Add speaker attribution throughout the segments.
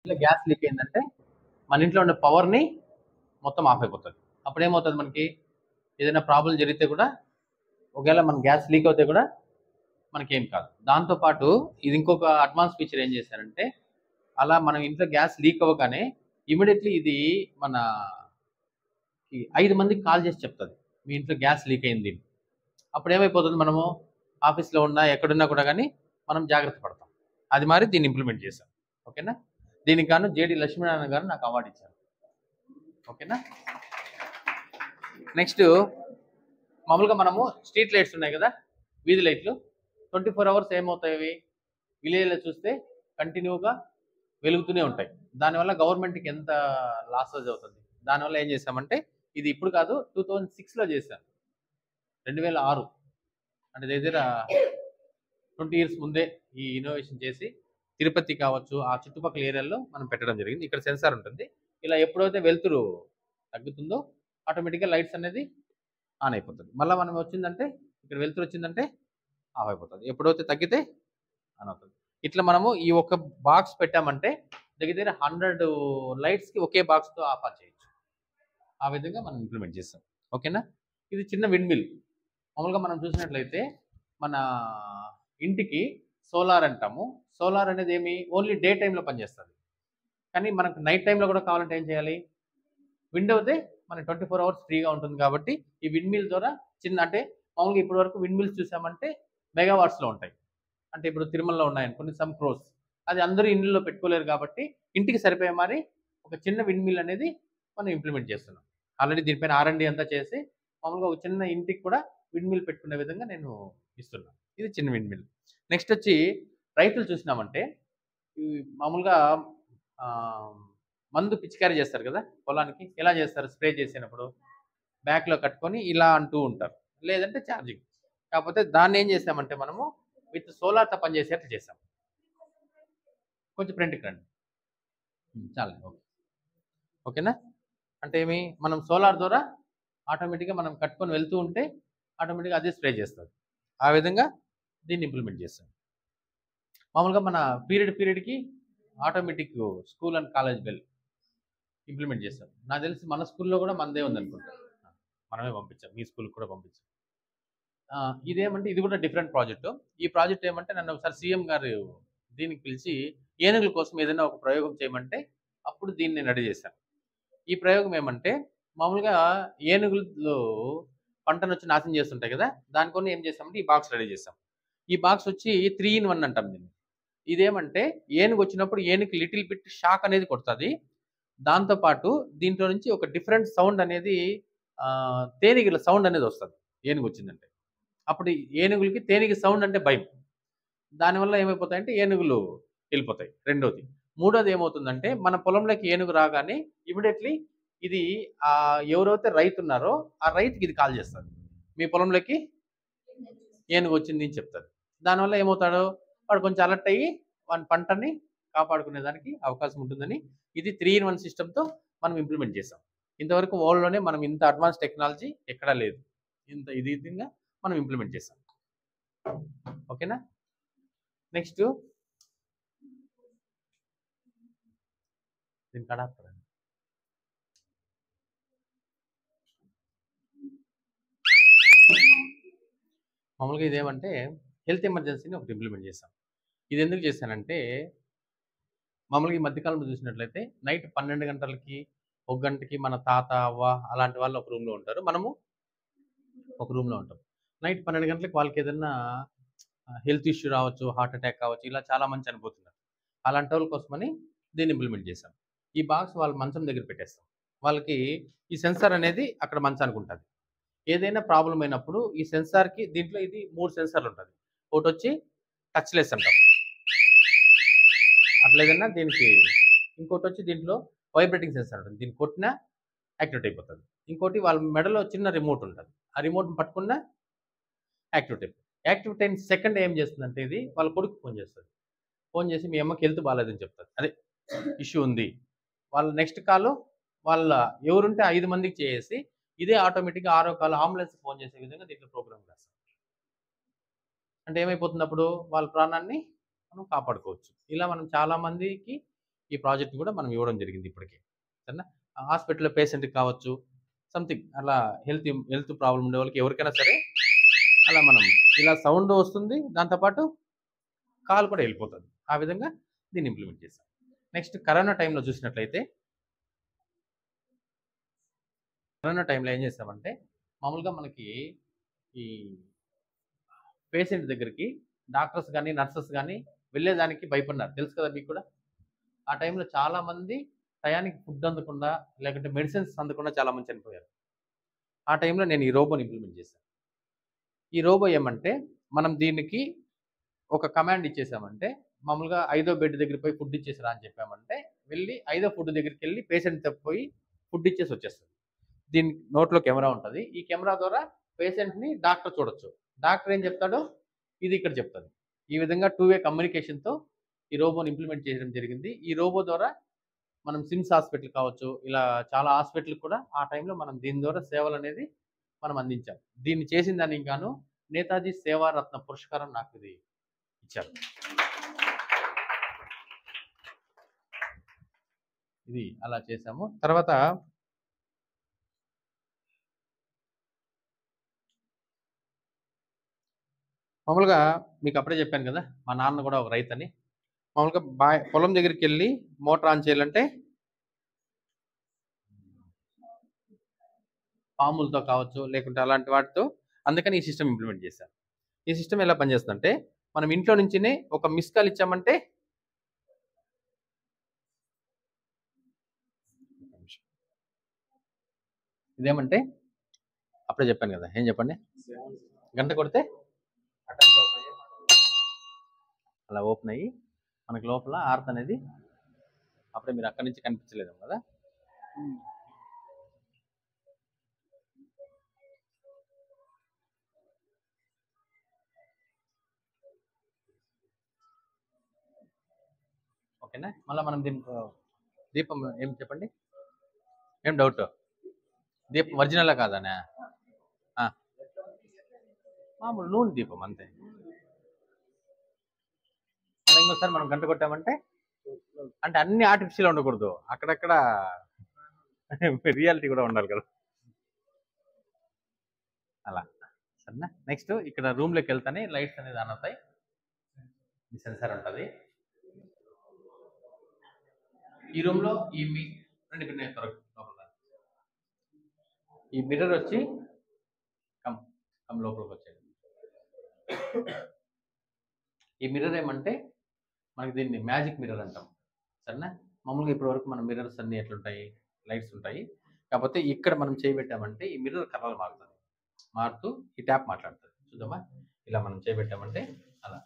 Speaker 1: Gas leak అయిందంటే మన ఇంట్లో ఉండే పవర్ని మొత్తం ఆఫ్ అయిపోతుంది. అప్పుడు ఏమవుతుంది, మనకి ఏదైనా ప్రాబ్లం జరిగితే కూడా ఒకవేళ మన గ్యాస్ లీక్ అవుతే కూడా మనకేం కాదు. దాంతోపాటు ఇది ఇంకొక అడ్వాన్స్ ఫీచర్ ఏం చేశారంటే, అలా మనం ఇంట్లో గ్యాస్ లీక్ అవ్వగానే ఇమీడియట్లీ ఇది మన 5 మందికి కాల్ చేసి చెప్తుంది మీ ఇంట్లో గ్యాస్ లీక్ అయింది. అప్పుడు ఏమైపోతుంది, మనము ఆఫీస్లో ఉన్నా ఎక్కడున్నా కూడా కానీ మనం జాగ్రత్త పడతాం. అది మరి దీన్ని ఇంప్లిమెంట్ చేశాం. ఓకేనా? దీనికి గాను జేడి లక్ష్మీనారాయణ గారు నాకు అవార్డు ఇచ్చారు. ఓకేనా? నెక్స్ట్ మామూలుగా మనము స్ట్రీట్ లైట్స్ ఉన్నాయి కదా, వీధి లైట్లు 24 అవర్స్ ఏమవుతాయి, విలేజ్లో చూస్తే కంటిన్యూగా వెలుగుతూనే ఉంటాయి. దానివల్ల గవర్నమెంట్కి ఎంత లాసెస్ అవుతుంది. దానివల్ల ఏం చేశామంటే, ఇది ఇప్పుడు కాదు 2006లో చేశాను, 2006 అంటే దగ్గర 20 ఇయర్స్ ముందే ఈ ఇన్నోవేషన్ చేసి తిరుపతి కావచ్చు ఆ చుట్టుపక్కల ఏరియాల్లో మనం పెట్టడం జరిగింది. ఇక్కడ సెన్సార్ ఉంటుంది. ఇలా ఎప్పుడైతే వెలుతురు తగ్గుతుందో ఆటోమేటిక్గా లైట్స్ అనేది ఆన్ అయిపోతుంది. మళ్ళీ మనం వచ్చిందంటే ఇక్కడ వెలుతురు వచ్చిందంటే ఆఫ్ అయిపోతుంది. ఎప్పుడైతే తగ్గితే ఆన్ అవుతుంది. ఇట్లా మనము ఈ ఒక్క బాక్స్ పెట్టామంటే దగ్గర 100 లైట్స్కి ఒకే బాక్స్తో ఆఫ్ ఆన్ చేయొచ్చు. ఆ విధంగా మనం ఇంప్లిమెంట్ చేస్తాం. ఓకేనా? ఇది చిన్న విండ్ మిల్. మామూలుగా మనం చూసినట్లయితే మన ఇంటికి సోలార్ అంటాము. సోలార్ అనేది ఏమి ఓన్లీ డే టైంలో పనిచేస్తుంది. కానీ మనకు నైట్ టైంలో కూడా కావాలంటే ఏం చేయాలి, విండ్ అవుతే మనకి 24 అవర్స్ ఫ్రీగా ఉంటుంది. కాబట్టి ఈ విండ్ మిల్ ద్వారా చిన్న అంటే మామూలుగా ఇప్పటి వరకు విండ్ మిల్స్ చూసామంటే మెగావాట్స్లో ఉంటాయి. అంటే ఇప్పుడు తిరుమలలో ఉన్నాయనుకోండి సమ్ క్రోస్, అది అందరూ ఇండ్లలో పెట్టుకోలేరు. కాబట్టి ఇంటికి సరిపోయే మరి ఒక చిన్న విండ్ మిల్ అనేది మనం ఇంప్లిమెంట్ చేస్తున్నాం. ఆల్రెడీ దీనిపైన R&D అంతా చేసి మామూలుగా ఒక చిన్న ఇంటికి కూడా విండ్ మిల్ పెట్టుకునే విధంగా నేను ఇస్తున్నాను. ఇది చిన్న విండ్ మిల్. నెక్స్ట్ వచ్చి రైతులు చూసినామంటే ఈ మామూలుగా మందు పిచికారీ చేస్తారు కదా పొలానికి. ఎలా చేస్తారు, స్ప్రే చేసినప్పుడు బ్యాక్లో కట్టుకొని ఇలా అంటూ ఉంటారు, లేదంటే ఛార్జింగ్. కాకపోతే దాన్ని ఏం చేసామంటే మనము విత్ సోలార్తో పనిచేసేట్లు చేసాం. కొంచెం ఫ్రంట్కి రండి, చాలా ఓకే. ఓకేనా? అంటే ఏమి, మనం సోలార్ ద్వారా ఆటోమేటిక్గా మనం కట్టుకొని వెళ్తూ ఉంటే ఆటోమేటిక్గా అదే స్ప్రే చేస్తుంది. ఆ విధంగా దీన్ని ఇంప్లిమెంట్ చేస్తాం. మామూలుగా మన పీరియడ్కి automatic school and college bell implement చేస్తాం. నాకు తెలిసి మన స్కూల్లో కూడా మనదే ఉందనుకుంటా, మనమే పంపించాం, మీ స్కూల్కి కూడా పంపించాం. ఇదేమంటే ఇది కూడా డిఫరెంట్ ప్రాజెక్టు. ఈ ప్రాజెక్ట్ ఏమంటే నన్ను ఒకసారి సీఎం గారు దీనికి పిలిచి ఏనుగుల కోసం ఏదైనా ఒక ప్రయోగం చేయమంటే అప్పుడు దీన్ని నేను రెడీ చేశాను. ఈ ప్రయోగం ఏమంటే మామూలుగా ఏనుగులు పంటను వచ్చి నాశనం చేస్తుంటాయి కదా, దానికొని ఏం చేసామంటే ఈ బాక్స్ రెడీ చేసాం. ఈ బాక్స్ వచ్చి 3 in 1 అంటాం దీన్ని. ఇదేమంటే ఏనుగు వచ్చినప్పుడు ఏనుగు లిటిల్ బిట్ షాక్ అనేది కొడుతుంది. దాంతోపాటు దీంట్లో నుంచి ఒక డిఫరెంట్ సౌండ్ అనేది తేనెగిల సౌండ్ అనేది వస్తుంది ఏనుగు వచ్చిందంటే. అప్పుడు ఏనుగులకి తేనెగి సౌండ్ అంటే భయం. దానివల్ల ఏమైపోతాయంటే ఏనుగులు వెళ్ళిపోతాయి. రెండోది. మూడోది ఏమవుతుందంటే మన పొలంలోకి ఏనుగు రాగానే ఇమీడియట్లీ ఇది ఎవరైతే రైతు ఉన్నారో ఆ రైతుకి ఇది కాల్ చేస్తుంది, మీ పొలంలోకి ఏనుగు వచ్చింది అని చెప్తారు. దానివల్ల ఏమవుతాడు, వాడు కొంచెం అలర్ట్ అయ్యి వాని పంటని కాపాడుకునే దానికి అవకాశం ఉంటుందని ఇది 3 in 1 సిస్టమ్తో మనం ఇంప్లిమెంట్ చేసాం. ఇంతవరకు వరల్డ్లోనే మనం ఇంత అడ్వాన్స్ టెక్నాలజీ ఎక్కడా లేదు. ఇంత ఇది విధంగా మనం ఇంప్లిమెంట్ చేసాం. ఓకేనా? నెక్స్ట్ దీనికి అడాప్టర్ అండి. మామూలుగా ఇదేమంటే హెల్త్ ఎమర్జెన్సీని ఒకటి ఇంప్లిమెంట్ చేసాం. ఇది ఎందుకు చేశానంటే మామూలుగా ఈ మధ్యకాలంలో చూసినట్లయితే నైట్ 12 గంటలకి 1 గంటకి మన తాత అవ్వ అలాంటి వాళ్ళు ఒక రూమ్లో ఉంటారు, మనము ఒక రూమ్లో ఉంటాం. నైట్ 12 గంటలకు వాళ్ళకి ఏదైనా హెల్త్ ఇష్యూ రావచ్చు, హార్ట్ అటాక్ కావచ్చు, ఇలా చాలా మంది చనిపోతున్నారు. అలాంటి వాళ్ళ కోసమని దీన్ని ఇంప్లిమెంట్ చేశాం. ఈ బాక్స్ వాళ్ళ మంచం దగ్గర పెట్టేస్తాం. వాళ్ళకి ఈ సెన్సార్ అనేది అక్కడ మంచానికి ఉంటుంది. ఏదైనా ప్రాబ్లం అయినప్పుడు ఈ సెన్సార్కి దీంట్లో ఇది 3 సెన్సార్లు ఉంటుంది. ఒకటి వచ్చి టచ్లెస్ అంటాం, అట్లేదన్నా దీనికి. ఇంకోటి వచ్చి దీంట్లో వైబ్రేటింగ్ సెన్సార్ ఉంటుంది, దీన్ని కొట్టినా యాక్టివేట్ అయిపోతుంది. ఇంకోటి వాళ్ళ మెడలో చిన్న రిమోట్ ఉంటుంది, ఆ రిమోట్ని పట్టుకున్నా యాక్టివేట్ అయిపోతుంది. యాక్టివేట్ అయిన సెకండ్ ఏం చేస్తుందంటే ఇది వాళ్ళ కొడుకు ఫోన్ చేస్తుంది. ఫోన్ చేసి మీ అమ్మకి హెల్త్ బాగాలేదని చెప్తుంది, అదే ఇష్యూ ఉంది. వాళ్ళ నెక్స్ట్ కాల్ వాళ్ళ ఎవరుంటే 5 మందికి చేసి ఇదే ఆటోమేటిక్గా 6వ కాల్ అంబులెన్స్ ఫోన్ చేసే విధంగా దీంట్లో ప్రోగ్రామ్ చేస్తాం. అంటే ఏమైపోతుంది, అప్పుడు వాళ్ళ ప్రాణాన్ని మనం కాపాడుకోవచ్చు. ఇలా మనం చాలా మందికి ఈ ప్రాజెక్ట్ కూడా మనం ఇవ్వడం జరిగింది ఇప్పటికే. సరేనా? హాస్పిటల్‌లో పేషెంట్‌కి కావచ్చు, సంథింగ్ అలా హెల్త్ ప్రాబ్లమ్ ఉండే వాళ్ళకి ఎవరికైనా సరే అలా మనం ఇలా సౌండ్ వస్తుంది. దాంతో పాటు కాల్ కూడా వెళ్ళిపోతుంది. ఆ విధంగా దీన్ని ఇంప్లిమెంట్ చేశాం. నెక్స్ట్ కరోనా టైంలో ఏం చేసామంటే మామూలుగా మనకి ఈ పేషెంట్ దగ్గరికి డాక్టర్స్ గానీ, నర్సెస్ గానీ వెళ్ళేదానికి భయపడినారు. తెలుసు కదా మీకు కూడా. ఆ టైంలో చాలామంది టయానికి ఫుడ్ అందకుండా, లేకుంటే మెడిసిన్స్ అందకుండా చాలామంది చనిపోయారు. ఆ టైంలో నేను ఈ రోబోని ఇంప్లిమెంట్ చేశాను. ఈ రోబో ఏమంటే మనం దీనికి ఒక కమాండ్ ఇచ్చేసామంటే మామూలుగా ఐదో బెడ్ దగ్గర పోయి ఫుడ్ ఇచ్చేసిరా అని చెప్పామంటే వెళ్ళి ఐదో ఫుడ్ దగ్గరికెళ్ళి పేషెంట్ తప్పిపోయి ఫుడ్ ఇచ్చేసి వచ్చేస్తుంది. దీని నోట్లో కెమెరా ఉంటుంది. ఈ కెమెరా ద్వారా పేషెంట్‌ని డాక్టర్ చూడొచ్చు. డాక్టర్ ఏం చెప్తాడో ఇది ఇక్కడ చెప్తది. ఈ విధంగా 2 వే కమ్యూనికేషన్‌తో ఈ రోబోని ఇంప్లిమెంట్ చేయడం జరిగింది. ఈ రోబో ద్వారా మనం సిమ్స్ హాస్పిటల్ కావచ్చు, ఇలా చాలా హాస్పిటల్‌కి కూడా ఆ టైంలో మనం దీని ద్వారా సేవలనేది మనం అందించాం. దీన్ని చేసిన దానికి గాను నేతాజీ సేవారత్న పురస్కారం నాకు ఇది ఇచ్చారు. ఇది అలా చేసాము. తర్వాత మామూలుగా మీకు అప్పుడే చెప్పాను కదా! మా నాన్న కూడా ఒక రైతని. మామూలుగా పొలం దగ్గరికెళ్ళి మోటార్ ఆన్ చేయాలంటే పాములతో కావచ్చు, లేకుంటే అలాంటి వాటితో అందుకని ఈ సిస్టమ్ ఇంప్లిమెంట్ చేశాను. ఈ సిస్టమ్ ఎలా పనిచేస్తుందంటే మనం ఇంట్లో నుంచినే ఒక మిస్ కాల్ ఇచ్చామంటే ఇదేమంటే అప్పుడే చెప్పాను కదా! ఏం చెప్పండి? గంట కొడితే అలా ఓపెన్ అయ్యి మనకి లోపల ఆర్త్ అనేది అప్పుడే మీరు అక్కడి నుంచి కనిపించలేదు కదా. ఓకేనా. మళ్ళీ మనం దీంట్లో దీపం ఏం చెప్పండి, ఏం డౌట్? దీపం ఒరిజినల్ కాదానా? మామూలు నూనె దీపం అంతే. ఇంకోసారి మనం గంట కొట్టామంటే అంటే అన్ని ఆర్టిఫిషియల్ ఉండకూడదు, అక్కడక్కడ రియాలిటీ కూడా ఉండాలి కదా. అలా సరేనా. నెక్స్ట్ ఇక్కడ రూమ్లోకి వెళ్తానే లైట్స్ అనేది ఆన్ అవుతాయి. సెన్సార్ ఉంటుంది ఈ రూమ్లో. ఈ మిర్రర్ వచ్చి కమ్ లోపలికి వచ్చేది. ఈ మిర్రర్ ఏమంటే మనకి దీన్ని మ్యాజిక్ మిర్రర్ అంటాం. సరేనా. మామూలుగా ఇప్పటి వరకు మన మిర్రర్స్ అన్ని ఎట్లుంటాయి, లైట్స్ ఉంటాయి. కాకపోతే ఇక్కడ మనం చేయబెట్టామంటే ఈ మిర్రర్ కలర్ మారుతుంది. మారుతూ ఈ ట్యాప్ మాట్లాడుతుంది. చూద్దామా? ఇలా మనం చేయబెట్టామంటే అలా.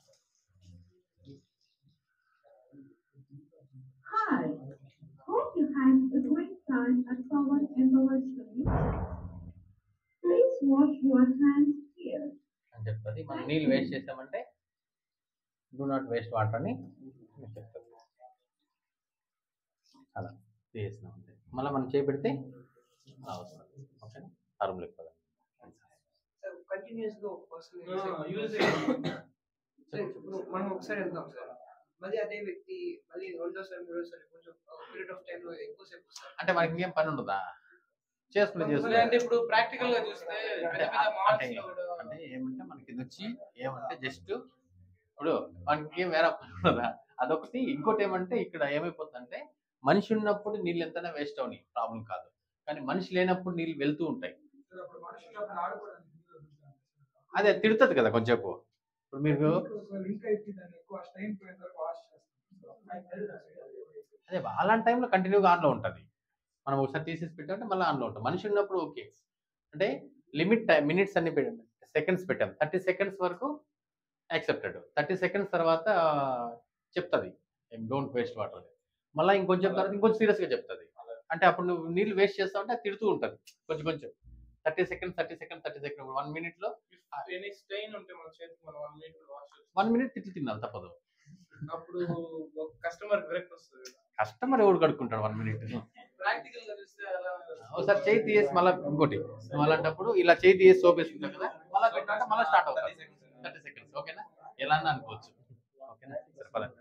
Speaker 1: అని చెప్తుంది. మనం నీళ్ళు వేస్ట్ చేసామంటే డూ నాట్ వేస్ట్ వాటర్ అని చెప్తుంది. అలా చేసినామంటే మళ్ళీ మనం చేపెడితే అవసరం. ఓకేనా. అరుము లేకపోతే
Speaker 2: మనం ఒకసారి వెళ్తాం సార్, మళ్ళీ అదే వ్యక్తి మళ్ళీ రెండోసారి మూడోసారి కొంచెం పీరియడ్ ఆఫ్ టైం లో ఎక్కువసేపు వస్తారు
Speaker 1: అంటే మనకి ఇంకేం పని ఉండదా చేసుకుని.
Speaker 2: అంటే ఇప్పుడు ప్రాక్టికల్ గా చూస్తే
Speaker 1: అంటే ఏమంటే మనకి ఇది వచ్చి ఏమంటే జస్ట్ ఇప్పుడు మనకి వేరే పని ఉండదా అదొకటి. ఇంకోటి ఏమంటే ఇక్కడ ఏమైపోతుందంటే మనిషి ఉన్నప్పుడు నీళ్ళు ఎంతైనా వేస్ట్ అవని ప్రాబ్లం కాదు, కానీ మనిషి లేనప్పుడు నీళ్ళు వెళ్తూ ఉంటాయి. అదే తిడుతుంది కదా కొంచెంసేపు. ఇప్పుడు మీరు అదే అలాంటి టైంలో కంటిన్యూగా ఆన్లో ఉంటుంది. మనం ఒకసారి తీసేసి పెట్టామంటే మళ్ళీ ఆన్లో ఉంటాం. మనిషి ఉన్నప్పుడు ఓకే. అంటే లిమిట్ మినిట్స్ అన్ని సెకండ్స్ పెట్టాం. 30 సెకండ్స్ వరకు యాక్సెప్టెడ్. 30 సెకండ్స్ తర్వాత చెప్తుంది డోంట్ వేస్ట్ వాటర్. మళ్ళీ ఇంకొంచెం తర్వాత ఇంకొంచెం సీరియస్గా చెప్తుంది. అంటే అప్పుడు నువ్వు నీళ్ళు వేస్ట్ చేస్తావు అంటే తిడుతూ ఉంటుంది కొంచెం కొంచెం. 30 సెకండ్స్ 1 మినిట్లో 1 మినిట్ తిట్లు తినాలి తప్పదు.
Speaker 2: అప్పుడు కస్టమర్ విరక్తి వస్తుంది.
Speaker 1: కస్టమర్ ఎవడు కడుక్కుంటాడు 1 మినిట్. ఒకసారి చేయి తీసి మళ్ళీ ఇంకోటి అలాంటప్పుడు ఇలా చేయి తీసి సోప్ వేసుకుంటాం కదా, మళ్ళీ పెట్టాక మళ్ళీ స్టార్ట్ అవుతుంది 30 సెకండ్స్. ఓకేనా. ఎలా అనుకోవచ్చు. ఓకేనా. సరిపడండి.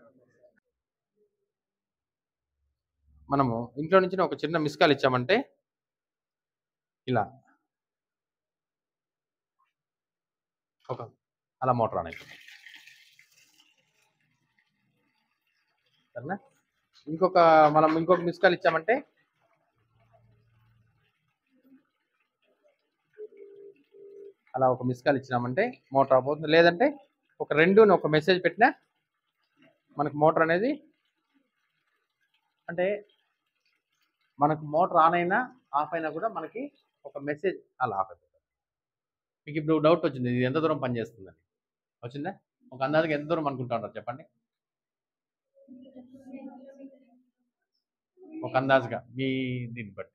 Speaker 1: మనము ఇంట్లో నుంచి ఒక చిన్న మిస్ కాల్ ఇచ్చామంటే ఇలా ఒక అలా మోటార్ ఆన్ అయిపోతుంది. సరేనా? మనం ఇంకొక మిస్ కాల్ ఇచ్చామంటే అలా ఒక మిస్ కాల్ ఇచ్చినామంటే మోటార్ ఆఫ్ అవుతుంది. లేదంటే ఒక మెసేజ్ పెట్టినా మనకు మోటార్ అనేది అంటే మనకు మోటార్ ఆన్ అయినా ఆఫ్ అయినా కూడా మనకి ఒక మెసేజ్ అలా ఆఫ్ అయిపోతుంది. మీకు ఇప్పుడు డౌట్ వచ్చింది, ఇది ఎంత దూరం పనిచేస్తుందని వచ్చిందా? ఒక అందాజుగా ఎంత దూరం అనుకుంటా ఉంటారు చెప్పండి, ఒక అందాజుగా మీ దీన్ని బట్టి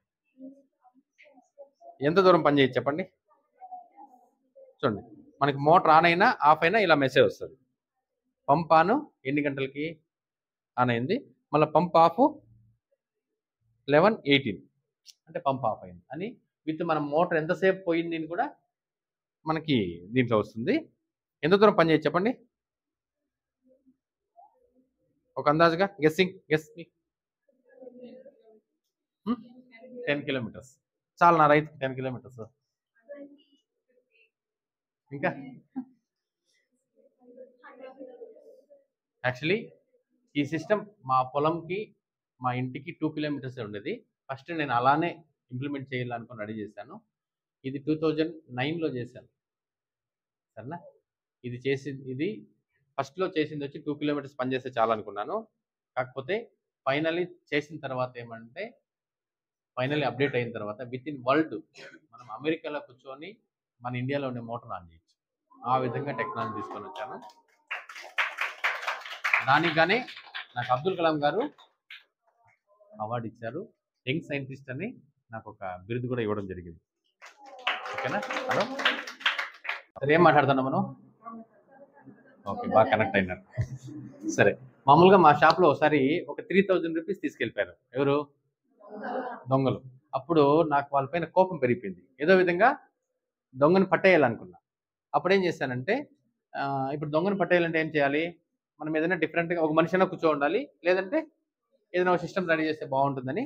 Speaker 1: ఎంత దూరం పనిచేయచ్చు చెప్పండి. చూడండి, మనకి మోటార్ ఆన్ అయినా ఆఫ్ అయినా ఇలా మెసేజ్ వస్తుంది. పంప్ ఆన్ ఎన్ని గంటలకి ఆన్ అయింది, మళ్ళీ పంప్ ఆఫ్ 11:18 అంటే పంప్ ఆఫ్ అయింది అని విత్ మనం మోటార్ ఎంతసేపు పోయింది అని కూడా మనకి దీంట్లో వస్తుంది. ఎంత దూరం పనిచేయచ్చు చెప్పండి, ఒక అందాజుగా గెస్ 10 కిలోమీటర్స్. చాలా నా రైతు 10 కిలోమీటర్స్. ఇంకా యాక్చువల్లీ ఈ సిస్టమ్ మా పొలంకి మా ఇంటికి 2 కిలోమీటర్స్ ఉండేది. ఫస్ట్ నేను అలానే ఇంప్లిమెంట్ చేయాలనుకుని రెడీ చేశాను. ఇది 2009లో చేశాను. సరేనా? ఇది ఫస్ట్లో చేసింది వచ్చి 2 కిలోమీటర్స్ పనిచేస్తే చాలనుకున్నాను. కాకపోతే ఫైనల్లీ చేసిన తర్వాత ఏమంటే ఫైనల్లీ అప్డేట్ అయిన తర్వాత విత్ ఇన్ వరల్డ్ మనం అమెరికాలో కూర్చొని మన ఇండియాలో ఉండే మోటార్ ఆన్ చేయొచ్చు. ఆ విధంగా టెక్నాలజీ తీసుకొని వచ్చాను. దానికి కానీ నాకు అబ్దుల్ కలాం గారు అవార్డు ఇచ్చారు. యంగ్ సైంటిస్ట్ అని నాకు ఒక బిరుదు కూడా ఇవ్వడం జరిగింది. ఓకేనా? హలో, సరే ఏం మాట్లాడుతున్నాం మనం? ఓకే, బాగా కనెక్ట్ అయినారు. సరే, మామూలుగా మా షాప్లో ఒకసారి ఒక 3000 రూపీస్ తీసుకెళ్ళిపోయారు. ఎవరు? దొంగలు. అప్పుడు నాకు వాళ్ళపైన కోపం పెరిగిపోయింది. ఏదో విధంగా దొంగను పట్టేయాలనుకున్నా. అప్పుడు ఏం చేశానంటే ఇప్పుడు దొంగను పట్టేయాలంటే ఏం చేయాలి? మనం ఏదైనా డిఫరెంట్గా ఒక మనిషి అయినా కూర్చో ఉండాలి, లేదంటే ఏదైనా ఒక సిస్టమ్ రెడీ చేస్తే బాగుంటుందని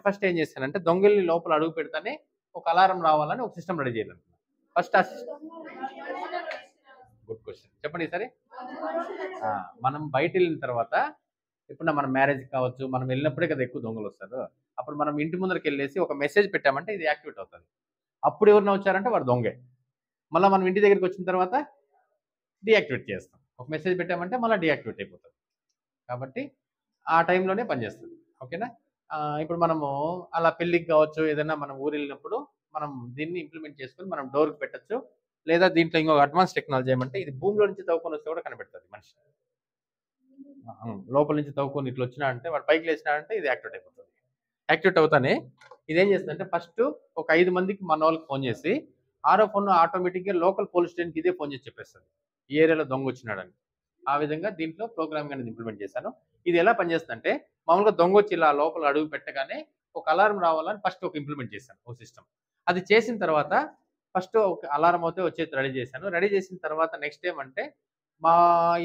Speaker 1: ఫస్ట్ ఏం చేశానంటే దొంగల్ని లోపల అడుగు పెడతానే ఒక అలారం రావాలని ఒక సిస్టమ్ రెడీ చేయాలనుకున్నా. ఫస్ట్ ఆ గుడ్ క్వశ్చన్ చెప్పండి సరే. మనం బయట వెళ్ళిన తర్వాత ఇప్పుడు మన మ్యారేజ్ కావచ్చు, మనం వెళ్ళినప్పుడే కదా ఎక్కువ దొంగలు వస్తారు. అప్పుడు మనం ఇంటి ముందరికి వెళ్ళేసి ఒక మెసేజ్ పెట్టామంటే ఇది యాక్టివేట్ అవుతుంది. అప్పుడు ఎవరిన వచ్చారంటే వాడు దొంగే. మళ్ళీ మనం ఇంటి దగ్గరికి వచ్చిన తర్వాత డీయాక్టివేట్ చేస్తాం. ఒక మెసేజ్ పెట్టామంటే మళ్ళీ డీయాక్టివేట్ అయిపోతుంది. కాబట్టి ఆ టైంలోనే పనిచేస్తుంది. ఓకేనా? ఇప్పుడు మనము అలా పెళ్ళికి కావచ్చు, ఏదైనా మనం ఊరు వెళ్ళినప్పుడు మనం దీన్ని ఇంప్లిమెంట్ చేసుకొని మనం డోర్కి పెట్టచ్చు. లేదా దీంట్లో ఇంకొక అడ్వాన్స్ టెక్నాలజీ ఏమంటే ఇది భూమిలో నుంచి తవ్వుకొని వస్తే కూడా కనిపెడుతుంది మనిషి. లోపల నుంచి తవ్వుకొని ఇట్లా వచ్చినా అంటే వాడు పైకి లేచినా అంటే ఇది యాక్టివేట్ అయిపోతుంది. యాక్టివేట్ అవుతానే ఇదేం చేస్తుందంటే ఫస్ట్ ఒక 5 మందికి మన వాళ్ళకి ఫోన్ చేసి 6వ ఫోన్ ఆటోమేటిక్గా లోకల్ పోలీస్ స్టేషన్కి ఇదే ఫోన్ చేసి చెప్పేస్తుంది ఈ ఏరియాలో దొంగ వచ్చినాడని. ఆ విధంగా దీంట్లో ప్రోగ్రామింగ్ అనేది ఇంప్లిమెంట్ చేశాను. ఇది ఎలా పనిచేస్తుందంటే మామూలుగా దొంగ వచ్చి ఇలా లోపల అడుగు పెట్టగానే ఒక అలారం రావాలని ఫస్ట్ ఒక ఇంప్లిమెంట్ చేశాను ఒక సిస్టమ్. అది చేసిన తర్వాత ఫస్ట్ ఒక అలారం అయితే వచ్చేది రెడీ చేశాను. రెడీ చేసిన తర్వాత నెక్స్ట్ ఏమంటే మా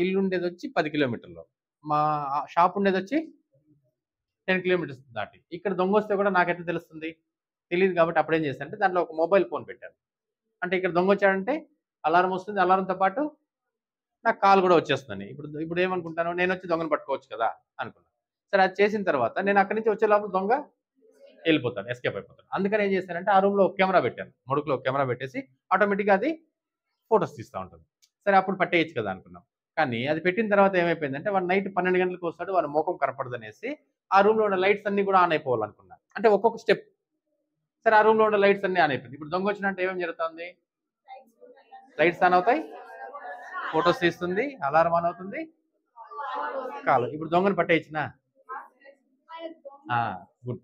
Speaker 1: ఇల్లు ఉండేది వచ్చి 10 కిలోమీటర్లు, మా షాప్ ఉండేది వచ్చి 10 కిలోమీటర్స్ దాటి. ఇక్కడ దొంగ వస్తే కూడా నాకైతే తెలుస్తుంది, తెలియదు. కాబట్టి అప్పుడు ఏం చేశానంటే దాంట్లో ఒక మొబైల్ ఫోన్ పెట్టాను. అంటే ఇక్కడ దొంగ వచ్చాడంటే అలారం వస్తుంది, అలారంతో పాటు నాకు కాల్ కూడా వచ్చేస్తుందని. ఇప్పుడు ఏమనుకుంటాను, నేను వచ్చి దొంగను పట్టుకోవచ్చు కదా అనుకున్నాను. సరే, అది చేసిన తర్వాత నేను అక్కడి నుంచి వచ్చే లోపల దొంగ వెళ్ళిపోతాను, ఎస్కేప్ అయిపోతాను. అందుకని ఏం చేశానంటే ఆ రూమ్లో ఒక కెమెరా పెట్టాను. ముడుకులో ఒక కెమెరా పెట్టేసి ఆటోమేటిక్గా అది ఫొటోస్ తీస్తూ ఉంటుంది. సరే, అప్పుడు పట్టేయచ్చు కదా అనుకున్నాం. కానీ అది పెట్టిన తర్వాత ఏమైపోయిందంటే వాడు నైట్ 12 గంటలకు వస్తాడు, వాడి ముఖం కనపడదు అనేసి ఆ రూమ్లో ఉన్న లైట్స్ అన్ని కూడా ఆన్ అయిపోవాలనుకున్నాను. అంటే ఒక్కొక్క స్టెప్. సరే, ఆ రూమ్లో ఉన్న లైట్స్ అన్ని ఆన్ అయిపోయింది. ఇప్పుడు దొంగ వచ్చినట్టు ఏమేమి జరుగుతుంది? లైట్స్ ఆన్ అవుతాయి, ఫొటోస్ తీస్తుంది, అలారం ఆన్ అవుతుంది, కాలు. ఇప్పుడు దొంగను పట్టేయచ్చునా? గుడ్.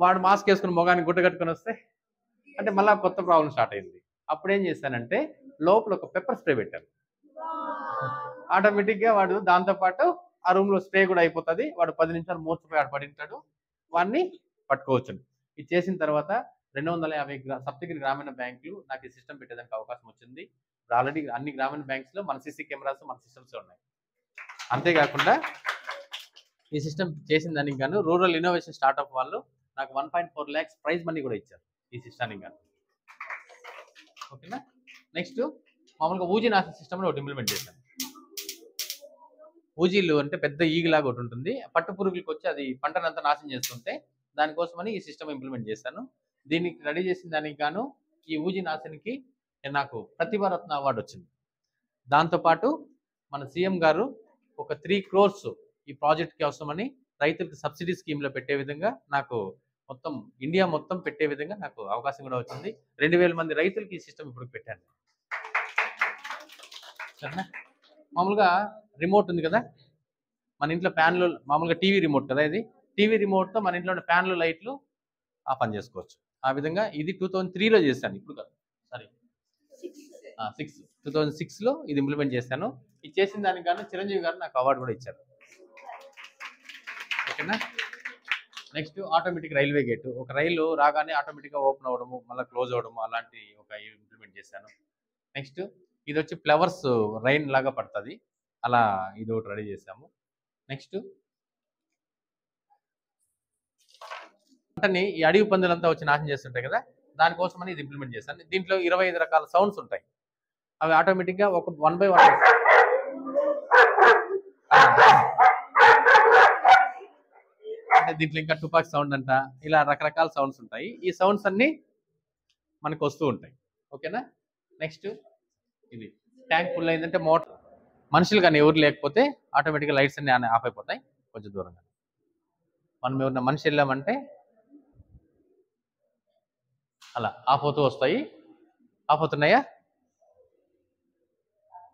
Speaker 1: వాడు మాస్క్ వేసుకుని మొగానికి గుడ్డ కట్టుకొని వస్తే అంటే మళ్ళీ కొత్త ప్రాబ్లం స్టార్ట్ అయింది. అప్పుడు ఏం చేశానంటే లోపల ఒక పెప్పర్ స్ప్రే పెట్టాను. ఆటోమేటిక్గా వాడు దాంతోపాటు ఆ రూమ్లో స్ప్రే కూడా అయిపోతుంది. వాడు 10 నిమిషాలు మూర్చిపోయి ఆడ పడింటాడు, వాడిని పట్టుకోవచ్చు. ఇది చేసిన తర్వాత 250 సప్తగిరి గ్రామీణ బ్యాంకులు నాకు ఈ సిస్టమ్ పెట్టేదానికి అవకాశం వచ్చింది. ఆల్రెడీ అన్ని గ్రామీణ బ్యాంక్స్లో మన సీసీ కెమెరాస్ మన సిస్టమ్స్ ఉన్నాయి. అంతేకాకుండా ఈ సిస్టమ్ చేసిన దానికి గాను రూరల్ ఇన్నోవేషన్ స్టార్ట్అప్ వాళ్ళు నాకు 1.4 lakhs ప్రైజ్ మనీ కూడా ఇచ్చారు ఈ సిస్టానికి గాను. ఓకేనా. నెక్స్ట్ మామూలుగా ఊజీ నాశన సిస్టమ్ ఒకటి ఇంప్లిమెంట్ చేశాను. ఊజీలు అంటే పెద్ద ఈగిలాగా ఒకటి ఉంటుంది, పట్టు పురుగులకు వచ్చి అది పంటనంతా నాశనం చేస్తుంటే దానికోసమని ఈ సిస్టమ్ ఇంప్లిమెంట్ చేశాను. దీనికి రెడీ చేసిన దానికి గాను ఈ ఊజీ నాశనికి నాకు ప్రతిభారత్న అవార్డు వచ్చింది. దాంతోపాటు మన సీఎం గారు ఒక 3 crores ఈ ప్రాజెక్ట్కి అవసరమని రైతులకు సబ్సిడీ స్కీమ్లో పెట్టే విధంగా నాకు మొత్తం ఇండియా మొత్తం పెట్టే విధంగా నాకు అవకాశం కూడా వచ్చింది. 2000 మంది రైతులకి ఈ సిస్టమ్ ఇప్పుడు పెట్టాను. సరేనా. మామూలుగా రిమోట్ ఉంది కదా మన ఇంట్లో, ఫ్యాన్లు మామూలుగా టీవీ రిమోట్ కదా ఇది, టీవీ రిమోట్తో మన ఇంట్లో ఉన్న ఫ్యాన్లు లైట్లు ఆఫ్ ఆన్ చేసుకోవచ్చు. ఆ విధంగా ఇది 2003లో చేశాను, ఇప్పుడు కాదు, సారీ 2006లో ఇది ఇంప్లిమెంట్ చేశాను. ఇది చేసిన దానికి గాను చిరంజీవి గారు నాకు అవార్డు కూడా ఇచ్చారు. ఓకేనా. నెక్స్ట్ ఆటోమేటిక్ రైల్వే గేట్, ఒక రైలు రాగానే ఆటోమేటిక్గా ఓపెన్ అవ్వడము మళ్ళీ క్లోజ్ అవ్వడము అలాంటి ఒక ఇంప్లిమెంట్ చేశాను. నెక్స్ట్ ఇది వచ్చి ఫ్లవర్స్ రైన్ లాగా పడుతుంది, అలా ఇది ఒకటి రెడీ చేసాము. నెక్స్ట్ పంటని ఈ అడవి పందులంతా వచ్చి నాశనం చేస్తుంటాయి కదా, దానికోసమని ఇది ఇంప్లిమెంట్ చేశాను. దీంట్లో 25 రకాల సౌండ్స్ ఉంటాయి, అవి ఆటోమేటిక్గా ఒక 1 by 1 అంటే దీంట్లో ఇంకా టుపాక్ సౌండ్ అంట, ఇలా రకరకాల సౌండ్స్ ఉంటాయి. ఈ సౌండ్స్ అన్ని మనకు వస్తూ ఉంటాయి. ఓకేనా. నెక్స్ట్ ఇది ట్యాంక్ ఫుల్ అయిందంటే మోటార్, మనుషులు కానీ ఎవరు లేకపోతే ఆటోమేటిక్గా లైట్స్ అన్ని ఆఫ్ అయిపోతాయి. కొంచెం దూరంగా మనం ఎవరన్నా మనిషి వెళ్ళామంటే అలా ఆఫ్ అవుతూ వస్తాయి. ఆఫ్ అవుతున్నాయా,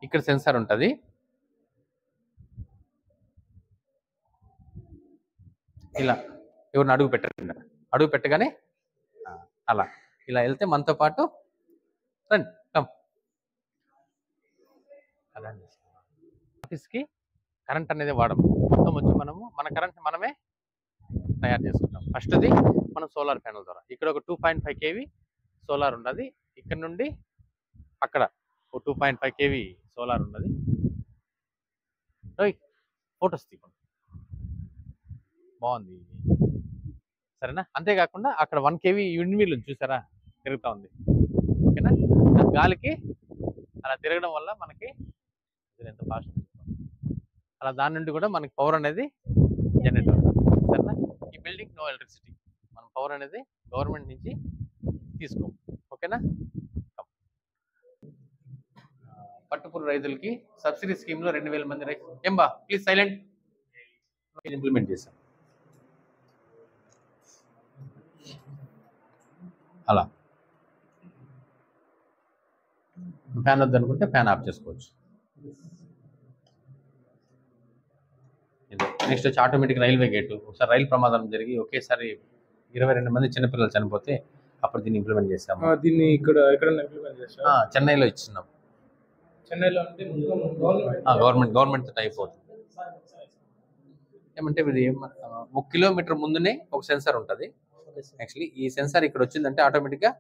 Speaker 1: ఇక్కడ సెన్సార్ ఉంటుంది, ఇలా ఎవరిని అడుగు పెట్టండి, అడుగు పెట్టగానే అలా ఇలా వెళ్తే మనతో పాటు రండి కమ్. అలా ఆఫీస్కి కరెంట్ అనేది వాడము, మొత్తం వచ్చి మనము మన కరెంట్ మనమే తయారు చేసుకుంటాం. ఫస్ట్ది మనం సోలార్ ప్యానల్ ద్వారా ఇక్కడ ఒక 2.5 kV సోలార్ ఉన్నది, ఇక్కడ నుండి అక్కడ ఒక 2.5 kV సోలార్ ఉన్నది. ఫోటోస్ తీసుకోండి, బాగుంది. సరేనా. అంతేకాకుండా అక్కడ 1 kV యూనిమిల్ చూసారా తిరుగుతూ ఉంది. ఓకేనా. గాలికి అలా తిరగడం వల్ల మనకి ఎంత ఫాస్ట్ అలా దాని నుండి కూడా మనకి పవర్ అనేది జనరేట్ అవుతుంది. సరేనా. ఈ బిల్డింగ్ నో ఎలక్ట్రిసిటీ, మనం పవర్ అనేది గవర్నమెంట్ నుంచి తీసుకోం. ఓకేనా. పట్టుపురు రైతులకి సబ్సిడీ స్కీమ్లో 2000 మంది రైతులు ఏంబా ప్లీజ్ సైలెంట్ ఇంప్లిమెంట్ చేశాం. అలా ఫ్యాన్ వద్దనుకుంటే ఫ్యాన్ ఆఫ్ చేసుకోవచ్చు. నెక్స్ట్ వచ్చి ఆటోమేటిక్ రైల్వే గేటు, ఒకసారి రైలు ప్రమాదం జరిగి ఒకేసారి 22 మంది చిన్నపిల్లలు చనిపోతే అప్పుడు దీన్ని ఇంప్లిమెంట్ చేసాము.
Speaker 2: దీన్ని ఇక్కడ ఎక్కడ ఇంప్లిమెంట్ చేసాము?
Speaker 1: చెన్నైలో ఇచ్చినాం.
Speaker 2: చెన్నైలో అంటే
Speaker 1: గవర్నమెంట్ టైప్ అవుతుంది. ఏమంటే ఇది 1 కిలోమీటర్ ముందునే ఒక సెన్సార్ ఉంటుంది. యాక్చువల్లీ ఈ సెన్సార్ ఇక్కడ వచ్చిందంటే ఆటోమేటిక్గా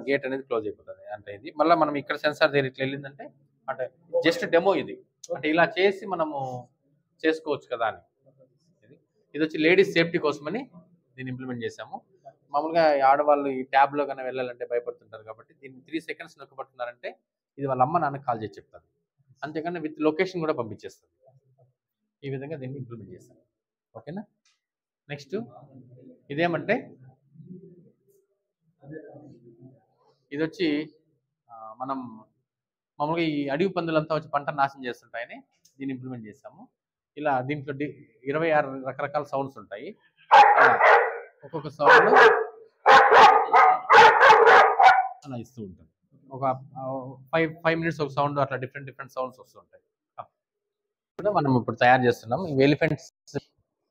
Speaker 1: గేట్ అనేది క్లోజ్ అయిపోతుంది. అంటే ఇది మళ్ళీ మనం ఇక్కడ సెన్సార్ దగ్గర ఇట్లా వెళ్ళిందంటే అంటే జస్ట్ డెమో ఇది, అంటే ఇలా చేసి మనము చేసుకోవచ్చు కదా అని. ఇది వచ్చి లేడీస్ సేఫ్టీ కోసమని దీన్ని ఇంప్లిమెంట్ చేసాము. మామూలుగా ఆడవాళ్ళు ఈ ట్యాబ్లో కానీ వెళ్ళాలంటే భయపడుతుంటారు కాబట్టి దీన్ని 3 seconds నొక్కబడుతున్నారంటే ఇది వాళ్ళ అమ్మ నాన్న కాల్ చేసి చెప్తారు, అంతేకాని విత్ లొకేషన్ కూడా పంపించేస్తుంది. ఈ విధంగా దీన్ని ఇంప్లిమెంట్ చేస్తాను. ఓకేనా. నెక్స్ట్ ఇదేమంటే ఇది వచ్చి మనం మామూలుగా ఈ అడవి పందులంతా వచ్చి పంట నాశనం చేస్తుంటాయని దీన్ని ఇంప్లిమెంట్ చేసాము. ఇలా దీంట్లో 26 రకరకాల సౌండ్స్ ఉంటాయి. ఒక్కొక్క సౌండ్ అలా ఇస్తూ ఉంటాం. ఒక 5 minutes ఒక సౌండ్, అట్లా డిఫరెంట్ సౌండ్స్ వస్తూ ఉంటాయి. కూడా మనం ఇప్పుడు తయారు చేస్తున్నాం.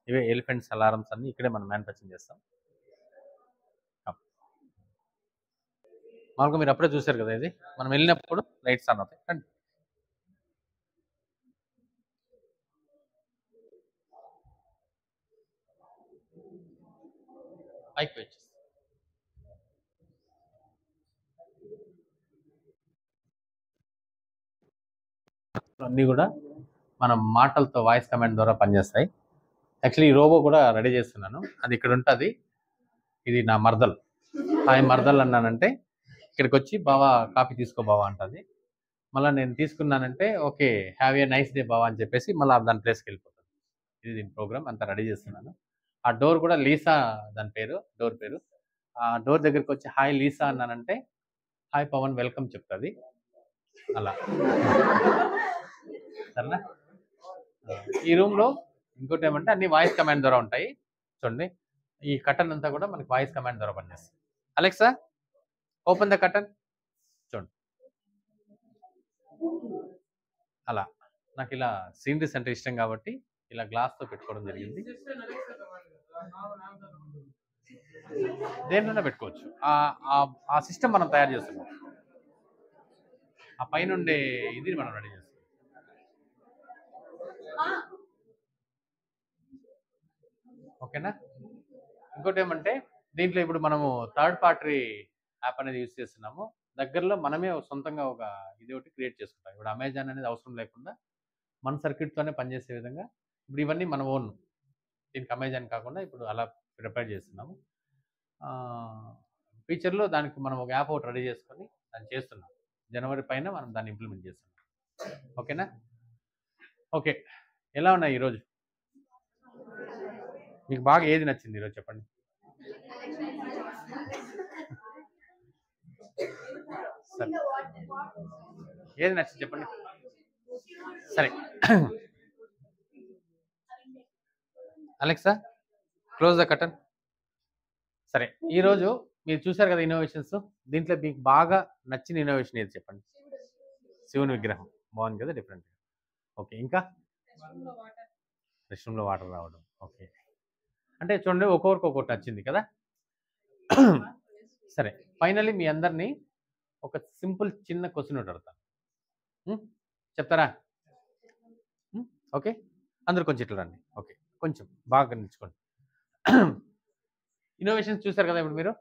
Speaker 1: ఇవే ఎలిఫెంట్స్ అలారమ్స్ అన్ని ఇక్కడే మనం మ్యానుఫ్యాక్చరింగ్ చేస్తాం. మామూలుగా మీరు అప్పుడే చూసారు కదా, ఇది మనం వెళ్ళినప్పుడు లైట్స్ ఆన్ అవుతాయి. రండి. అయిపోయి అన్నీ కూడా మనం మాటలతో వాయిస్ కమాండ్ ద్వారా పనిచేస్తాయి. యాక్చువల్లీ ఈ రోబో కూడా రెడీ చేస్తున్నాను. అది ఇక్కడ ఉంటుంది. ఇది నా మరదలు. హాయ్ మరదలు అన్నానంటే ఇక్కడికి వచ్చి బావా కాఫీ తీసుకో బావా అంటుంది. మళ్ళీ నేను తీసుకున్నానంటే okay have a nice day బావా అని చెప్పేసి మళ్ళీ దాని ప్లేస్కి వెళ్ళిపోతాను. ఇది దీని ప్రోగ్రామ్ అంతా రెడీ చేస్తున్నాను. ఆ డోర్ కూడా లీసా దాని పేరు, డోర్ పేరు. ఆ డోర్ దగ్గరికి వచ్చి హాయ్ లీసా అన్నానంటే హాయ్ పవన్ వెల్కమ్ చెప్తుంది. అలా సరేనా. ఈ రూమ్లో ఇంకోటి ఏమంటే అన్ని వాయిస్ కమాండ్ ద్వారా ఉంటాయి. చూడండి ఈ కటన్ అంతా కూడా మనకి వాయిస్ కమాండ్ ద్వారా పనిచేస్తుంది. అలెక్సా ఓపెన్ ద కటన్. చూడండి అలా. నాకు ఇలా సీనరీస్ అంటే ఇష్టం కాబట్టి ఇలా గ్లాస్తో పెట్టుకోవడం జరిగింది. దేంట్లోనే పెట్టుకోవచ్చు. ఆ సిస్టమ్ మనం తయారు చేస్తున్నాం. ఆ పైనుండే ఇది మనం రెడీ చేస్తాం. ఓకేనా. ఇంకోటి ఏమంటే దీంట్లో ఇప్పుడు మనము థర్డ్ పార్టీ యాప్ అనేది యూజ్ చేస్తున్నాము. దగ్గరలో మనమే సొంతంగా ఒక ఇది ఒకటి క్రియేట్ చేసుకుంటాం. ఇప్పుడు అమెజాన్ అనేది అవసరం లేకుండా మన సర్క్యూట్తోనే పనిచేసే విధంగా ఇప్పుడు ఇవన్నీ మన ఓన్. దీనికి అమెజాన్ కాకుండా ఇప్పుడు అలా ప్రిపేర్ చేస్తున్నాము. ఫ్యూచర్లో దానికి మనం ఒక యాప్ ఒకటి రెడీ చేసుకొని దాన్ని చేస్తున్నాం. జనవరి పైన మనం దాన్ని ఇంప్లిమెంట్ చేస్తున్నాం. ఓకేనా. ఓకే ఎలా ఉన్నాయి ఈరోజు? మీకు బాగా ఏది నచ్చింది ఈరోజు చెప్పండి. సరే ఏది నచ్చింది చెప్పండి. సరే అలెక్సా క్లోజ్ ద కటన్. సరే ఈరోజు మీరు చూశారు కదా ఇన్నోవేషన్స్. దీంట్లో మీకు బాగా నచ్చిన ఇన్నోవేషన్ ఏది చెప్పండి. శివుని విగ్రహం బాగుంది కదా, డిఫరెంట్. ఓకే ఇంకా రెస్ట్ రూమ్లో వాటర్ రావడం. ఓకే అంటే చూడండి ఒక్కొక్కరికి ఒక్కొక్కటి నచ్చింది కదా. సరే ఫైనల్లీ మీ అందరినీ ఒక సింపుల్ చిన్న క్వశ్చన్ అడుగుతాను. చెప్తారా? ఓకే అందరు కొంచెం ఇట్లా రండి. ఓకే కొంచెం బాగా నిల్చుకోండి. ఇన్నోవేషన్స్ చూశారు కదా ఇప్పుడు మీరు,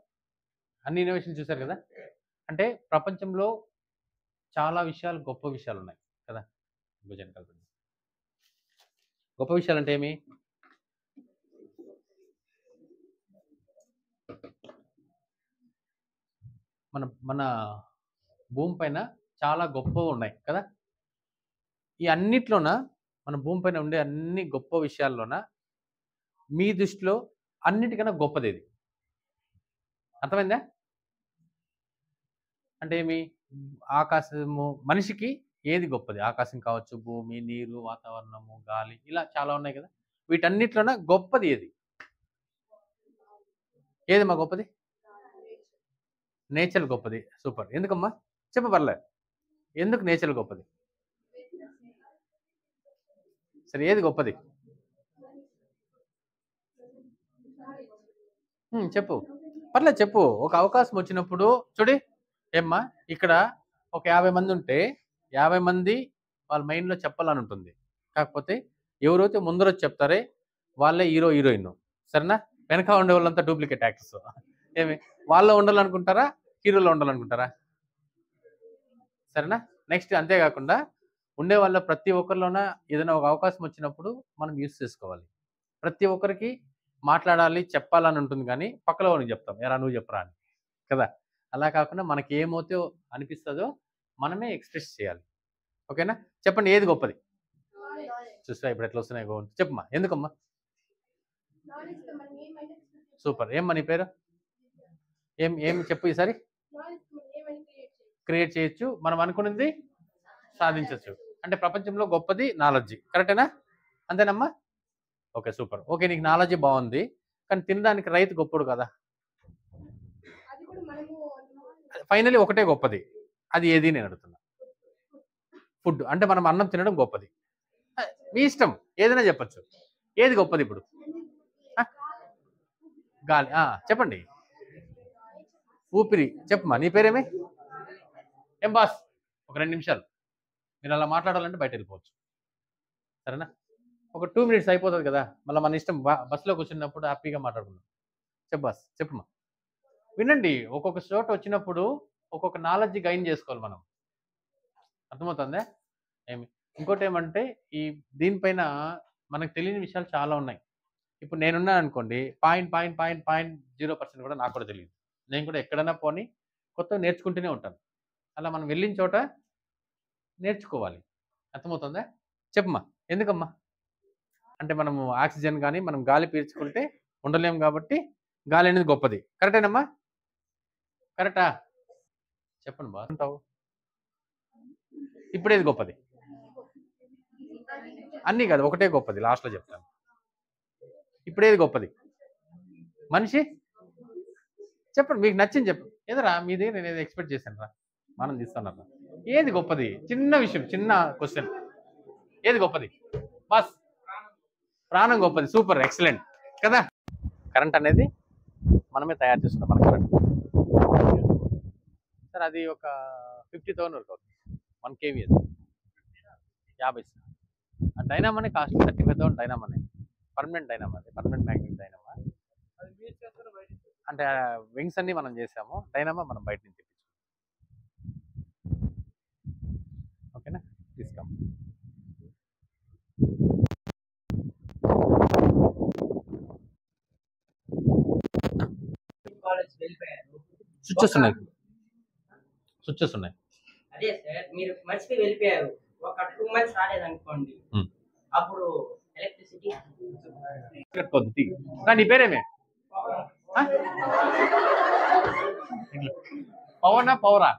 Speaker 1: అన్ని ఇన్నోవేషన్స్ చూశారు కదా. అంటే ప్రపంచంలో చాలా విషయాలు గొప్ప విషయాలు ఉన్నాయి కదా. గొప్ప విషయాలు అంటే ఏమి? మన భూమి పైన చాలా గొప్పవి ఉన్నాయి కదా. ఈ అన్నిట్లోన మన భూమి పైన ఉండే అన్ని గొప్ప విషయాల్లోన మీ దృష్టిలో అన్నిటికన్నా గొప్పది ఏది? అర్థమైందా? అంటే ఏమి? ఆకాశము మనిషికి ఏది గొప్పది? ఆకాశం కావచ్చు, భూమి, నీరు, వాతావరణము, గాలి, ఇలా చాలా ఉన్నాయి కదా. వీటన్నిటిలోన గొప్పది ఏది? ఏది మా గొప్పది? నేచర్ గొప్పది. సూపర్. ఎందుకమ్మా చెప్ప పర్లేదు. ఎందుకు నేచర్ గొప్పది? సరే ఏది గొప్పది చెప్పు. పర్లేదు చెప్పు. ఒక అవకాశం వచ్చినప్పుడు చూడి ఏమ్మా ఇక్కడ ఒక 50 మంది ఉంటే 50 మంది వాళ్ళ మైండ్లో చెప్పాలని ఉంటుంది. కాకపోతే ఎవరైతే ముందర వచ్చి చెప్తారే వాళ్ళే హీరో హీరోయిన్. సరేనా. వెనక ఉండే వాళ్ళంతా డూప్లికేట్ యాక్టర్స్. ఏమి వాళ్ళలో ఉండాలనుకుంటారా, హీరోలో ఉండాలనుకుంటారా? సరేనా. నెక్స్ట్ అంతేకాకుండా ఉండే వాళ్ళ ప్రతి ఒక్కరిలోన ఏదైనా ఒక అవకాశం వచ్చినప్పుడు మనం యూస్ చేసుకోవాలి. ప్రతి ఒక్కరికి మాట్లాడాలి, చెప్పాలని ఉంటుంది, కానీ పక్కలో వాళ్ళకి చెప్తాం ఎరా నువ్వు చెప్పరా అని కదా. అలా కాకుండా మనకి ఏమవుతో అనిపిస్తుందో మనమే ఎక్స్ప్రెస్ చేయాలి. ఓకేనా. చెప్పండి ఏది గొప్పది? చూసా ఇప్పుడు ఎట్లా వస్తున్నాయి చెప్పమ్మా. ఎందుకమ్మా? సూపర్. ఏమ్మా నీ పేరు? ఏం చెప్పు ఈసారి. క్రియేట్ చేయొచ్చు, మనం అనుకున్నది సాధించవచ్చు. అంటే ప్రపంచంలో గొప్పది నాలెడ్జి. కరెక్టేనా? అంతేనమ్మా. Okay super. ఓకే నీకు నాలెడ్జి బాగుంది, కానీ తినడానికి రైతు గొప్పడు కదా. ఫైనలీ ఒకటే గొప్పది, అది ఏది నేను అడుగుతున్నా. ఫుడ్. అంటే మనం అన్నం తినడం గొప్పది. మీ ఇష్టం ఏదైనా చెప్పచ్చు. ఏది గొప్పది ఇప్పుడు? గాలి. చెప్పండి. ఊపిరి. చెప్పమ్మా నీ పేరేమి? ఏం బాస్ ఒక 2 నిమిషాలు మీరు అలా మాట్లాడాలంటే బయట వెళ్ళిపోవచ్చు. సరేనా. ఒక 2 మినిట్స్ అయిపోతుంది కదా, మళ్ళీ మన ఇష్టం. బస్సులో కూర్చున్నప్పుడు హ్యాపీగా మాట్లాడుకుందాం. చెప్పు బాస్ చెప్పమ్మా. వినండి, ఒక్కొక్క చోట వచ్చినప్పుడు ఒక్కొక్క నాలెడ్జ్ గైన్ చేసుకోవాలి మనం. అర్థమవుతుందా? ఇంకోటి ఏమంటే ఈ దీనిపైన మనకు తెలియని విషయాలు చాలా ఉన్నాయి. ఇప్పుడు నేనున్నాను అనుకోండి, 0.0% కూడా నాకు కూడా తెలియదు. నేను కూడా ఎక్కడైనా పోనీ కొత్తగా నేర్చుకుంటూనే ఉంటాను. అలా మనం వెళ్ళిన చోట నేర్చుకోవాలి. అర్థమవుతుందా? చెప్పమ్మా. ఎందుకమ్మా? అంటే మనము ఆక్సిజన్ గాని మనం గాలి పీల్చుకుంటే ఉండలేము కాబట్టి గాలి అనేది గొప్పది. కరెక్టేనమ్మా? కరెక్టా? చెప్పండి బా. అంటావు ఇప్పుడేది గొప్పది? అన్నీ కాదు, ఒకటే గొప్పది. లాస్ట్‌లో చెప్తాను. ఇప్పుడేది గొప్పది? మనిషి? చెప్పండి, మీకు నచ్చింది చెప్పండి. ఏదోరా మీది నేనేదో ఎక్స్‌పెక్ట్ చేశానురా. మనం తీస్తున్నారా? ఏది గొప్పది? చిన్న విషయం, చిన్న క్వెషన్. ఏది గొప్పది? బస్. ప్రాణం గొప్పది. సూపర్, ఎక్సలెంట్ కదా. కరెంట్ అనేది మనమే తయారు చేసుకున్నాం మన కరెంట్. సార్ అది ఒక 50,000 వరకు అవుతుంది. 1 kV అది 50. ఆ డైనామానే కాస్ట్ 35,000 డైనామానే. పర్మనెంట్ డైనామా, అది పర్మనెంట్ మ్యాగ్నెట్ డైనామా. అంటే వింగ్స్ అన్ని మనం చేసాము, డైనామా మనం బయట నుంచి తెప్పించాము. ఓకేనా, తీసుకో. స్విచ్చెస్ ఉన్నాయి, స్విచ్చెస్ ఉన్నాయి.
Speaker 3: అదే సార్, మీరు మర్చిపోయి వెళ్ళిపోయారు. ఒక 2 months రాలేదనుకోండి, అప్పుడు ఎలక్ట్రిసిటీ
Speaker 1: కట్టుకోద్ది. నీ పేరేమే? పవనా పవరా?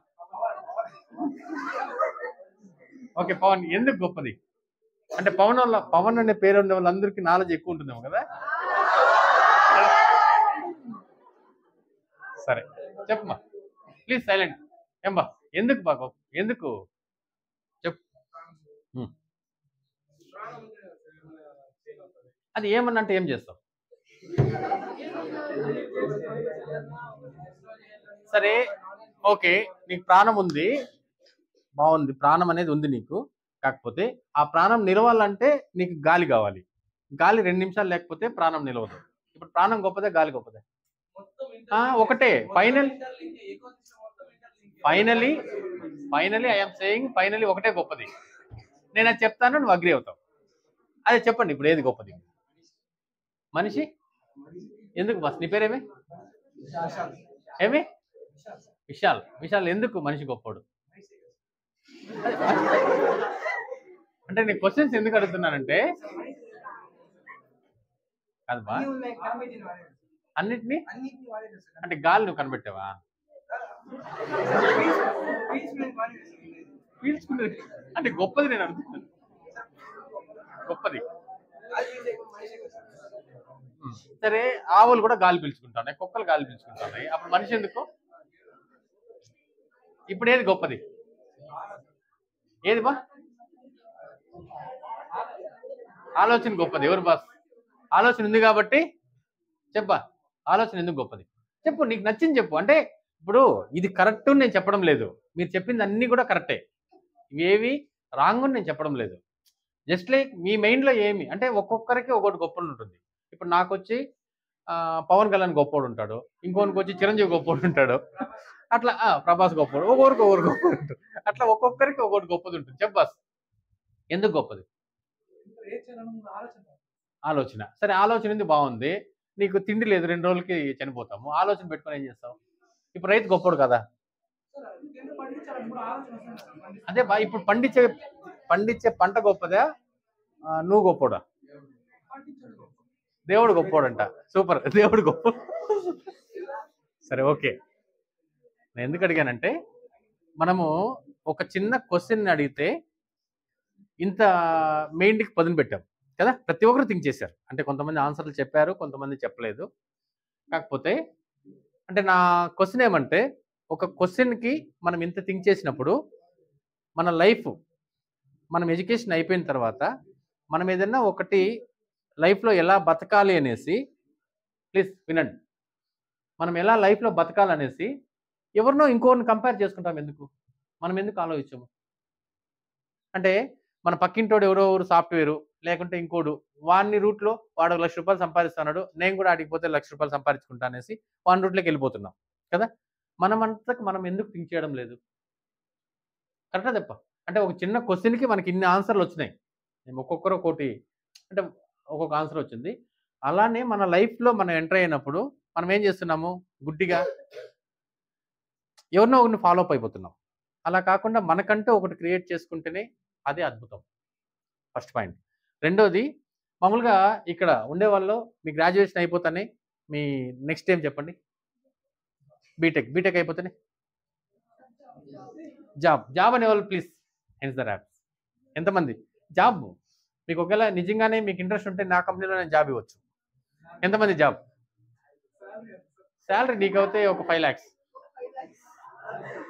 Speaker 1: ఓకే, పవన్ ఎందుకు గొప్పది? అంటే పవన్ అనే పేరు ఉన్న వాళ్ళందరికీ నాలెడ్జ్ ఎక్కువ ఉంటుందేమో కదా. సరే చెప్పమ్మా, ప్లీజ్ సైలెంట్. ఏం బా, ఎందుకు బాగో, ఎందుకు చెప్పు. అది ఏమన్నా అంటే ఏం చేస్తావు? సరే ఓకే, నీకు ప్రాణం ఉంది, బాగుంది, ప్రాణం అనేది ఉంది నీకు. కాకపోతే ఆ ప్రాణం నిలవాలంటే నీకు గాలి కావాలి. గాలి 2 నిమిషాలు లేకపోతే ప్రాణం నిలవదు. ఇప్పుడు ప్రాణం గొప్పదే, గాలి గొప్పదే? ఒకటే. ఫైనలీ ఐఎమ్ సేయింగ్, ఫైనలీ ఒకటే గొప్పది. నేను అది చెప్తాను, నువ్వు అగ్రి అవుతావు. అదే చెప్పండి, ఇప్పుడు ఏది గొప్పది? మనిషి. ఎందుకు బస్? నీ పేరేమి? ఏమి? విశాల్. విశాల్ ఎందుకు మనిషి గొప్పోడు? అంటే నేను క్వశ్చన్స్ ఎందుకు అడుగుతున్నానంటే, కాదమ్మా, అన్నిటినీ అంటే గాలి నువ్వు కనిపెట్టావా? పీల్చుకునేది అంటే గొప్పది నేను అడుగుతున్నాను. గొప్పది సరే, ఆవులు కూడా గాలి పీల్చుకుంటున్నాయి, కుక్కలు గాలి పీల్చుకుంటున్నాయి, అప్పుడు మనిషి ఎందుకు? ఇప్పుడు ఏది గొప్పది? ఏది బా? ఆలోచన గొప్పది. ఎవరు బాస్? ఆలోచన ఉంది కాబట్టి చెప్పా. ఆలోచన ఎందుకు గొప్పది చెప్పు, నీకు నచ్చింది చెప్పు. అంటే ఇప్పుడు ఇది కరెక్ట్ నేను చెప్పడం లేదు, మీరు చెప్పింది అన్ని కూడా కరెక్టే, ఇవేవి రాంగ్ నేను చెప్పడం లేదు. జస్ట్ లైక్ మీ మైండ్లో ఏమి అంటే ఒక్కొక్కరికి ఒక్కొక్కటి గొప్పలు ఉంటుంది. ఇప్పుడు నాకు వచ్చి పవన్ కళ్యాణ్ గొప్పోడు ఉంటాడు, ఇంకోనికి వచ్చి చిరంజీవి గొప్పోడు ఉంటాడు, అట్లా ప్రభాస్ గొప్పోడు, ఒకరికి ఒకరు గొప్పడు ఉంటాడు. అట్లా ఒక్కొక్కరికి ఒక్కొక్కటి గొప్పది ఉంటుంది. చెప్పాస్ ఎందుకు గొప్పది? ఆలోచన. సరే, ఆలోచన ఉంది, బాగుంది. నీకు తిండి లేదు, 2 రోజులకి చనిపోతాము, ఆలోచన పెట్టుకొని ఏం చేస్తావు? ఇప్పుడు రైతు గొప్పడు కదా. అదే బా, ఇప్పుడు పండించే పంట గొప్పదా, నువ్వు గొప్పోడా? దేవుడు గొప్పోడంట. సూపర్, దేవుడు గొప్ప. సరే ఓకే, నేను ఎందుకు అడిగానంటే, మనము ఒక చిన్న క్వశ్చన్ అడిగితే ఇంత మెయిన్కి పదును పెట్టాం కదా, ప్రతి ఒక్కరు థింక్ చేశారు. అంటే కొంతమంది ఆన్సర్లు చెప్పారు, కొంతమంది చెప్పలేదు. కాకపోతే అంటే నా క్వశ్చన్ ఏమంటే, ఒక క్వశ్చన్కి మనం ఇంత థింక్ చేసినప్పుడు మన లైఫ్, మనం ఎడ్యుకేషన్ అయిపోయిన తర్వాత మనం ఏదైనా ఒకటి లైఫ్లో ఎలా బతకాలి అనేసి, ప్లీజ్ వినండి, మనం ఎలా లైఫ్లో బతకాలనేసి ఎవరినో ఇంకోరిని కంపేర్ చేసుకుంటాం. ఎందుకు? మనం ఎందుకు ఆలోచించము? అంటే మన పక్కింటోడు ఎవరు సాఫ్ట్వేరు, లేకుంటే ఇంకోడు వాడిని రూట్లో వాడు 1,00,000 రూపాయలు సంపాదిస్తున్నాడు, నేను కూడా ఆడిపోతే 1,00,000 రూపాయలు సంపాదించుకుంటా అనేసి వాడి రూట్లోకి వెళ్ళిపోతున్నాం కదా. మనం ఎందుకు థింక్ చేయడం లేదు? కరెక్టా తప్ప? అంటే ఒక చిన్న క్వశ్చన్కి మనకి ఇన్ని ఆన్సర్లు వచ్చినాయి. మేము ఒక్కొక్కరు ఒక్కోటి, అంటే ఒక్కొక్క ఆన్సర్ వచ్చింది. అలానే మన లైఫ్లో మనం ఎంటర్ అయినప్పుడు మనం ఏం చేస్తున్నాము, గుడ్డిగా ఎవరినో ఒకరిని ఫాలో అప్ అయిపోతున్నాం. అలా కాకుండా మనకంటూ ఒకటి క్రియేట్ చేసుకుంటేనే అదే అద్భుతం. First point. రెండోది, మామూలుగా ఇక్కడ ఉండేవాళ్ళు మీ గ్రాడ్యుయేషన్ అయిపోతానే మీ నెక్స్ట్ ఏం చెప్పండి? బీటెక్ అయిపోతేనే జాబ్ అనేవాళ్ళు ప్లీజ్ హెన్స్ ద ర్యాప్. ఎంతమంది జాబ్? మీకు ఒకవేళ నిజంగానే మీకు ఇంట్రెస్ట్ ఉంటే నా కంపెనీలో నేను జాబ్ ఇవ్వచ్చు. ఎంతమంది జాబ్? శాలరీ నీకైతే ఒక 5 lakhs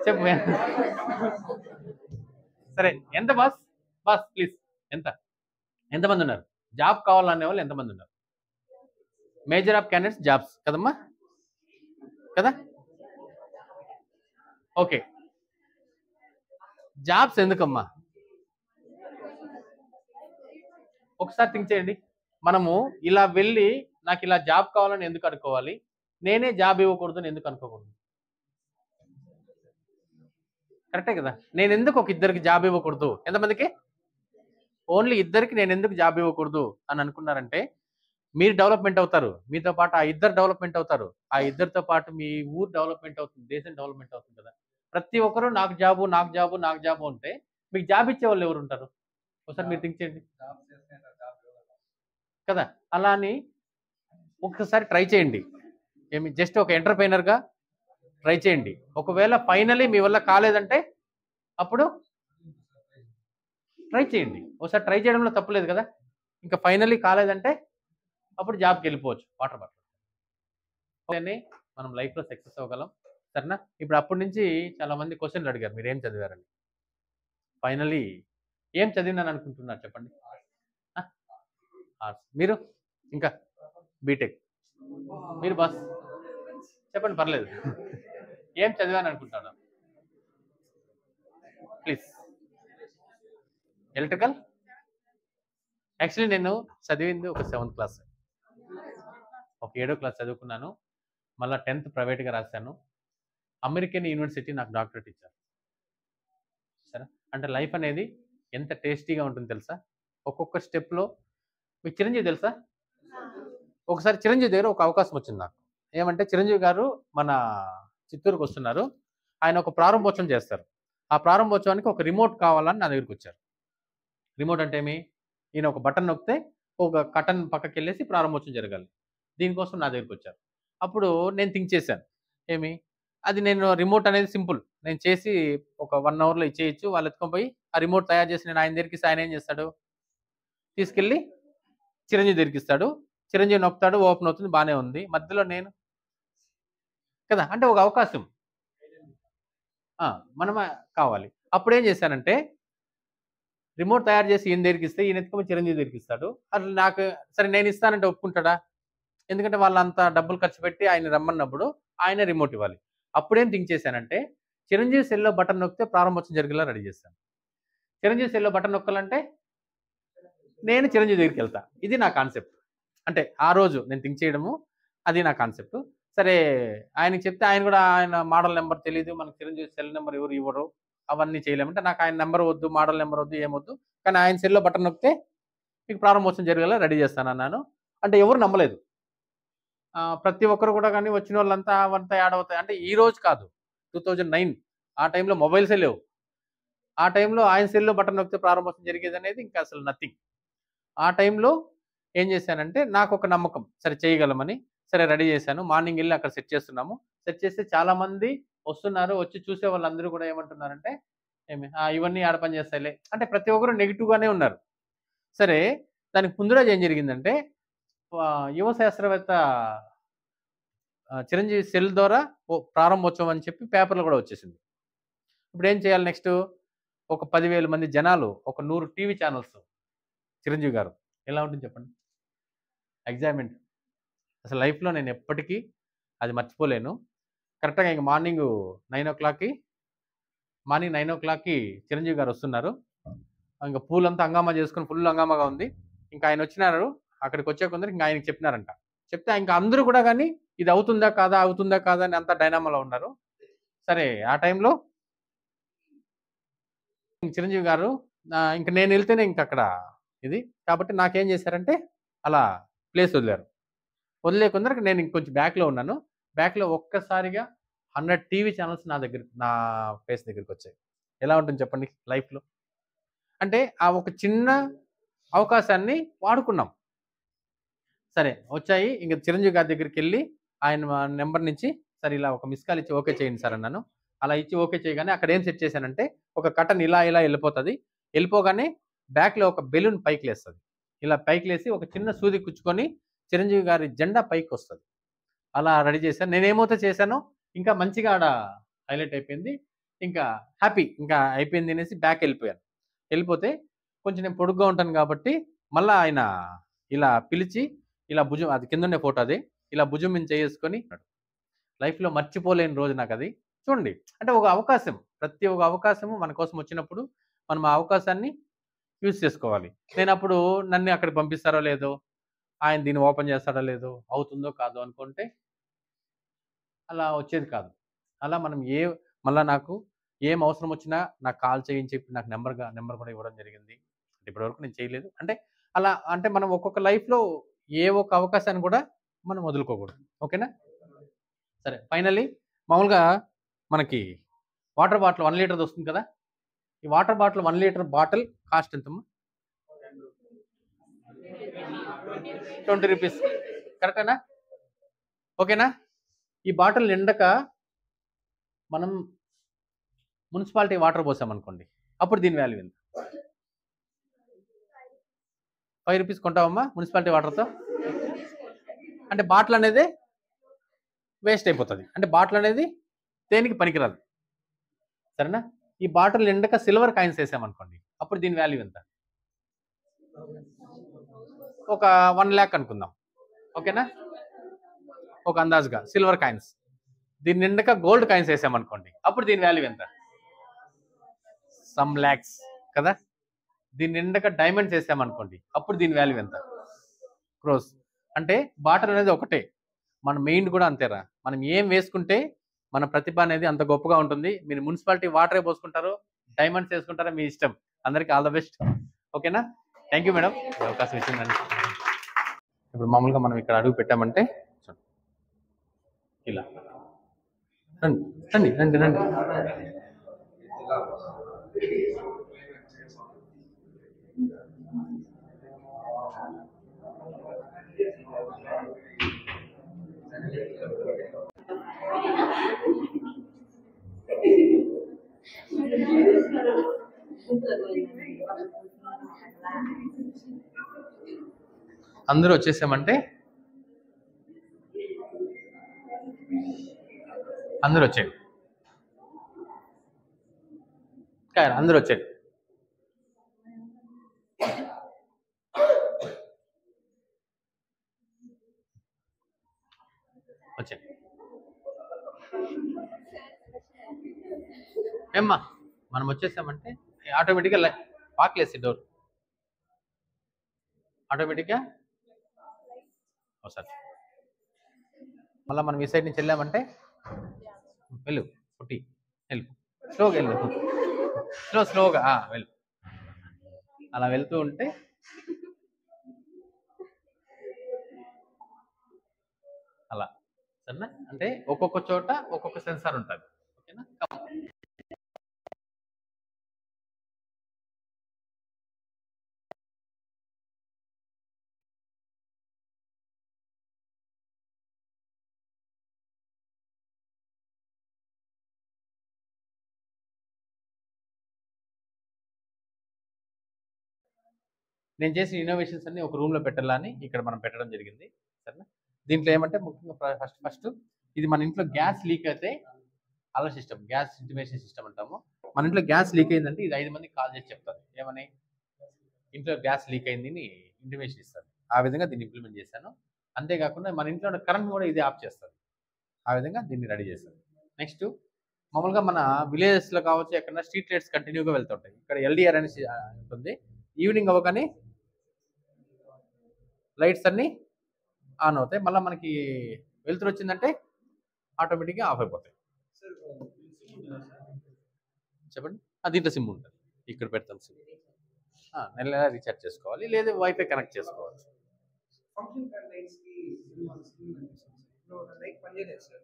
Speaker 1: చెప్పు. సరే ఎంత బాస్ ప్లీజ్ ఎంతమంది ఉన్నారు? జాబ్ కావాలనే వాళ్ళు ఎంతమంది ఉన్నారు? మేజర్ ఆఫ్ క్యాండిడేట్స్ జాబ్స్ కదమ్మా, కదా? ఓకే, జాబ్స్ ఎందుకమ్మా? ఒకసారి థింక్ చేయండి. మనము ఇలా వెళ్ళి నాకు ఇలా జాబ్ కావాలని ఎందుకు అనుకోవాలి? నేనే జాబ్ ఇవ్వకూడదు అని ఎందుకు అనుకోకూడదు? కరెక్టే కదా? నేను ఎందుకు ఒక ఇద్దరికి జాబ్ ఇవ్వకూడదు? ఎంతమందికి? ఓన్లీ ఇద్దరికి నేను ఎందుకు జాబ్ ఇవ్వకూడదు అని అనుకున్నారంటే మీరు డెవలప్మెంట్ అవుతారు, మీతో పాటు ఆ ఇద్దరు డెవలప్మెంట్ అవుతారు, ఆ ఇద్దరితో పాటు మీ ఊరు డెవలప్మెంట్ అవుతుంది, దేశం డెవలప్మెంట్ అవుతుంది కదా. ప్రతి ఒక్కరు నాకు జాబు అంటే మీకు జాబ్ ఇచ్చే వాళ్ళు ఎవరు ఉంటారు? ఒకసారి మీరు థింక్ చేయండి కదా. అలా అని ఒక్కసారి ట్రై చేయండి. ఏమి జస్ట్ ఒక ఎంటర్ప్రైనర్గా ట్రై చేయండి. ఒకవేళ ఫైనలీ మీ వల్ల కాలేదంటే అప్పుడు ట్రై చేయండి. ఒకసారి ట్రై చేయడంలో తప్పులేదు కదా. ఇంకా ఫైనలీ కాలేదంటే అప్పుడు జాబ్కి వెళ్ళిపోవచ్చు వాటర్ బాటిల్. ఓకే, మనం లైఫ్లో సక్సెస్ అవ్వగలం. సరేనా? ఇప్పుడు అప్పటి నుంచి చాలా మంది క్వశ్చన్లు అడిగారు, మీరు ఏం చదివారని. ఫైనలీ ఏం చదివినాను అనుకుంటున్నారు చెప్పండి? ఆర్ట్స్. మీరు ఇంకా బీటెక్. మీరు బాస్ చెప్పండి, పర్లేదు. ఏం చదివాను అనుకుంటాను ప్లీజ్? ఎలక్ట్రికల్. యాక్చువల్లీ నేను చదివింది ఒక 7th క్లాస్, ఒక 7వ క్లాస్ చదువుకున్నాను. మళ్ళీ 10th ప్రైవేట్గా రాశాను. అమెరికన్ యూనివర్సిటీ నాకు డాక్టరేట్ ఇచ్చారు. సరే, అంటే లైఫ్ అనేది ఎంత టేస్టీగా ఉంటుంది తెలుసా? ఒక్కొక్క స్టెప్లో. మీకు చిరంజీవి తెలుసా? ఒకసారి చిరంజీవి దగ్గర ఒక అవకాశం వచ్చింది నాకు. ఏమంటే చిరంజీవి గారు మన చిత్తూరుకు వస్తున్నారు, ఆయన ఒక ప్రారంభోత్సవం చేస్తారు. ఆ ప్రారంభోత్సవానికి ఒక రిమోట్ కావాలని నా దగ్గరికి వచ్చారు. రిమోట్ అంటే ఏమి? ఈయన ఒక బటన్ నొక్కితే ఒక కటన్ పక్కకి వెళ్ళేసి ప్రారంభోత్సవం జరగాలి. దీనికోసం నా దగ్గరికి వచ్చారు. అప్పుడు నేను థింక్ చేశాను, ఏమి అది నేను రిమోట్ అనేది సింపుల్, నేను చేసి ఒక 1 అవర్లో ఇచ్చేయచ్చు. వాళ్ళు ఎత్తుకొని పోయి ఆ రిమోట్ తయారు చేసి నేను ఆయన దగ్గరికి ఇస్తే ఆయన ఏం చేస్తాడు? తీసుకెళ్ళి చిరంజీవి దగ్గరికి ఇస్తాడు. చిరంజీవి నొక్కుతాడు, ఓపెన్ అవుతుంది, బాగానే ఉంది. మధ్యలో నేను కదా, అంటే ఒక అవకాశం మనం కావాలి. అప్పుడు ఏం చేశానంటే రిమోట్ తయారు చేసి ఈయన దగ్గరికి ఇస్తే ఈయన ఎత్తుకొని చిరంజీవి దగ్గరికి ఇస్తాడు. అసలు నాకు సరే నేను ఇస్తానంటే ఒప్పుకుంటాడా? ఎందుకంటే వాళ్ళంతా డబ్బులు ఖర్చు పెట్టి ఆయన రమ్మన్నప్పుడు ఆయన రిమోట్ ఇవ్వాలి. అప్పుడేం థింక్ చేశానంటే చిరంజీవి సెల్లో బటన్ నొక్కితే ప్రారంభోత్సవం జరిగేలా రెడీ చేశాను. చిరంజీవి సెల్లో బటన్ నొక్కాలంటే నేను చిరంజీవి దగ్గరికి వెళ్తా. ఇది నా కాన్సెప్ట్. అంటే ఆ రోజు నేను థింక్ చేయడము, అది నా కాన్సెప్ట్. సరే ఆయనకి చెప్తే ఆయన కూడా ఆయన మోడల్ నెంబర్ తెలియదు, మనకు చిరంజీవి సెల్ నెంబర్ ఎవరు ఇవ్వరు, అవన్నీ చేయలేమంటే నాకు ఆయన నెంబర్ వద్దు, మోడల్ నెంబర్ వద్దు, ఏమొద్దు, కానీ ఆయన సెల్లో బటన్ నొక్కితే మీకు ప్రారంభోత్సవం జరిగేలా రెడీ చేస్తానన్నాను. అంటే ఎవరు నమ్మలేదు. ప్రతి ఒక్కరు కూడా కానీ వచ్చిన వాళ్ళంతా అవంతా యాడ్ అవుతాయి. అంటే ఈ రోజు కాదు, 2009 ఆ టైంలో మొబైల్సే లేవు. ఆ టైంలో ఆయన సెల్లో బటన్ నొక్కితే ప్రారంభోత్సవం జరిగేది అనేది ఇంకా అసలు నథింగ్. ఆ టైంలో ఏం చేశానంటే నాకు ఒక నమ్మకం, సరే చేయగలమని. సరే రెడీ చేశాను. మార్నింగ్ వెళ్ళి అక్కడ సెట్ చేస్తున్నాము. సెట్ చేస్తే చాలామంది వస్తున్నారు. వచ్చి చూసే వాళ్ళందరూ కూడా ఏమంటున్నారంటే ఇవన్నీ ఆడ పని చేస్తాయిలే అంటే ప్రతి ఒక్కరు నెగిటివ్గానే ఉన్నారు. సరే దానికి ముందు రోజు ఏం జరిగిందంటే యువ శాస్త్రవేత్త చిరంజీవి సెల్ ద్వారా ప్రారంభోత్సవం అని చెప్పి పేపర్లో కూడా వచ్చేసింది. ఇప్పుడు ఏం చేయాలి నెక్స్ట్? ఒక 10,000 మంది జనాలు, ఒక 100 టీవీ ఛానల్స్, చిరంజీవి గారు ఎలా ఉంటుంది చెప్పండి? ఎగ్జైట్మెంట్ అసలు లైఫ్లో నేను ఎప్పటికీ అది మర్చిపోలేను. కరెక్ట్గా ఇంక మార్నింగ్ 9 o'clockకి చిరంజీవి గారు వస్తున్నారు. ఇంకా పూలంతా హంగామా చేసుకుని ఫుల్ హంగామాగా ఉంది. ఇంకా ఆయన వచ్చినారు. అక్కడికి వచ్చే కొందరు ఇంకా ఆయనకి చెప్పినారంట. చెప్తే ఇంకా అందరూ కూడా కానీ ఇది అవుతుందా కాదా అని అంతా డైనామాలో ఉన్నారు. సరే ఆ టైంలో చిరంజీవి గారు ఇంక నేను వెళ్తేనే ఇంక అక్కడ ఇది కాబట్టి నాకేం చేశారంటే అలా ప్లేస్ వదిలారు. వదిలే కొందరికి నేను ఇంకొంచెం బ్యాక్లో ఉన్నాను. బ్యాక్లో ఒక్కసారిగా 100 టీవీ ఛానల్స్ నా ఫేస్ దగ్గరికి వచ్చాయి. ఎలా ఉంటుంది చెప్పండి లైఫ్లో? అంటే ఆ ఒక చిన్న అవకాశాన్ని వాడుకున్నాం. సరే వచ్చాయి. ఇంక చిరంజీవి గారి దగ్గరికెళ్ళి ఆయన నెంబర్ నుంచి సార్ ఇలా ఒక మిస్ కాల్ ఇచ్చి ఓకే చేయండి సార్ అన్నాను. అలా ఇచ్చి ఓకే చేయగానే అక్కడ ఏం సెట్ చేశానంటే ఒక కర్టన్ ఇలా వెళ్ళిపోతది. వెళ్ళిపోగానే బ్యాక్‌లో ఒక బెలూన్ పైకి లేస్తది. ఇలా పైకి లేసి ఒక చిన్న సూది కుచ్చుకొని చిరంజీవి గారి జెండా పైకొస్తది. అలా రెడీ చేశాను. నేనేమైతే చేశానో ఇంకా మంచిగా ఆడ హైలైట్ అయిపోయింది. ఇంకా హ్యాపీ ఇంకా అయిపోయింది అనేసి బ్యాక్ వెళ్ళిపోయాను. వెళ్ళిపోతే కొంచెం నేను పొడుగ్గా ఉంటాను కాబట్టి మళ్ళా ఆయన ఇలా పిలిచి ఇలా భుజం అది కిందుండే ఫోటో అది. ఇలా భుజం మీద చేసుకొని లైఫ్‌లో మర్చిపోలేని రోజు నాకది. చూడండి అంటే ఒక అవకాశం. ప్రతి ఒక్క అవకాశము మన కోసం వచ్చినప్పుడు మనం ఆ అవకాశాన్ని యూజ్ చేసుకోవాలి. నేనప్పుడు నన్ను అక్కడికి పంపిస్తారో లేదో, ఆయన దీన్ని ఓపెన్ చేస్తాడో లేదో, అవుతుందో కాదో అనుకుంటే అలా వచ్చేది కాదు. అలా మనం మళ్ళా నాకు ఏం అవసరం వచ్చినా నాకు కాల్ చేయని చెప్పి నాకు నెంబర్ కూడా ఇవ్వడం జరిగింది. ఇప్పటివరకు నేను చేయలేదు. అంటే అలా అంటే మనం ఒక్కొక్క లైఫ్‌లో ఏ ఒక్క అవకాశాన్ని కూడా మనం వదులుకోకూడదు. ఓకేనా? సరే ఫైనల్లీ మామూలుగా మనకి వాటర్ బాటిల్ 1 లీటర్‌ది వస్తుంది కదా! ఈ water bottle 1 litre bottle cost ఎంతమ్మా? 20 రూపీస్ కరెక్టేనా? ఓకేనా? ఈ బాటిల్ నిండక మనం మున్సిపాలిటీ వాటర్ పోసామనుకోండి. అప్పుడు దీని వాల్యూ ఎంత? 5 రూపీస్ కొంటావమ్మా మున్సిపాలిటీ వాటర్‌తో? అంటే బాటిల్ అనేది వేస్ట్ అయిపోతది. అంటే బాటిల్ అనేది దేనికి పనికిరాదు. సరేనా? ఈ బాటిల్ నిండక సిల్వర్ కాయిన్స్ ఏసామనుకోండి. అప్పుడు దీని వాల్యూ ఎంత? ఒక 1,00,000 అనుకుందాం. ఓకేనా? ఒక అందాజుగా సిల్వర్ కాయిన్స్. దీని నిండక గోల్డ్ కాయిన్స్ ఏసామనుకోండి. అప్పుడు దీని వాల్యూ ఎంత? సమ్ లాక్స్ కదా! దీని నిండక డైమండ్స్ ఏసామనుకోండి. అప్పుడు దీని వాల్యూ ఎంత? క్రోర్స్. అంటే బాటిల్ అనేది ఒకటే. మన మైండ్ కూడా అంతేరా. మనం ఏం వేసుకుంటే మన ప్రతిభ అనేది అంత గొప్పగా ఉంటుంది. మీరు మున్సిపాలిటీ వాటరే పోసుకుంటారో, డైమండ్స్ ఏసుకుంటారో మీ ఇష్టం. అందరికి ఆల్ ద బెస్ట్. ఓకేనా? Thank you madam. ఈ అవకాశం ఇచ్చిందండి. ఇప్పుడు మామూలుగా మనం ఇక్కడ అడుగు పెట్టామంటే ఇలా రండి రండి రండి రండి. అందరూ వచ్చేసామంటే అందరూ వచ్చేయండి. అందరూ వచ్చేయండి. వచ్చేయండి. ఏమ్మా మనం వచ్చేసామంటే ఆటోమేటిక్గా పాక్లేసి డోర్ ఆటోమేటిక్గా ఒకసారి మళ్ళీ మనం ఈ సైడ్ నుంచి వెళ్ళామంటే వెళ్ళు పుట్టి వెళ్ళు స్లోగా వెళ్ళు స్లోగా వెళ్ళు. అలా వెళ్తూ ఉంటే అలా సరేనా? అంటే ఒక్కొక్క చోట ఒక్కొక్క సెన్సార్ ఉంటుంది. ఓకేనా? నేను చేసిన ఇన్నోవేషన్స్ అన్ని ఒక రూమ్లో పెట్టాలని ఇక్కడ మనం పెట్టడం జరిగింది. సరేనా? దీంట్లో ఏమంటే ముఖ్యంగా ఫస్ట్ ఇది మన ఇంట్లో గ్యాస్ లీక్ అయితే alert system, gas intimation system అంటాము. మన ఇంట్లో గ్యాస్ లీక్ అయిందంటే ఇది 5 మందికి కాల్ చేసి చెప్తారు. ఏమని? ఇంట్లో గ్యాస్ లీక్ అయింది అని ఇంటిమేషన్ ఇస్తారు. ఆ విధంగా దీన్ని ఇంప్లిమెంట్ చేశాను. అంతేకాకుండా మన ఇంట్లో ఉన్న కరెంట్ కూడా ఇది ఆఫ్ చేస్తుంది. ఆ విధంగా దీన్ని రెడీ చేశాను. నెక్స్ట్ మామూలుగా మన విలేజెస్లో కావచ్చు, ఎక్కడన్నా స్ట్రీట్ లైట్స్ కంటిన్యూగా వెళ్తుంటాయి. ఇక్కడ ఎల్డిఆర్ అనేసి ఉంటుంది. ఈవినింగ్ అవ్వగానే లైట్స్ అన్నీ ఆన్ అవుతాయి. మళ్ళీ మనకి వెలుతురు వచ్చిందంటే ఆటోమేటిక్గా ఆఫ్ అయిపోతాయి. చెప్పండి. దీంట్లో సిమ్ ఉంటుంది. ఇక్కడ పెడతాం సిమ్. నెల రీఛార్జ్ చేసుకోవాలి, లేదా వైఫై కనెక్ట్ చేసుకోవచ్చు.
Speaker 2: ఫంక్షన్ లైట్స్ కి ఇప్పుడు లైట్ పనిచేయలేదు సార్,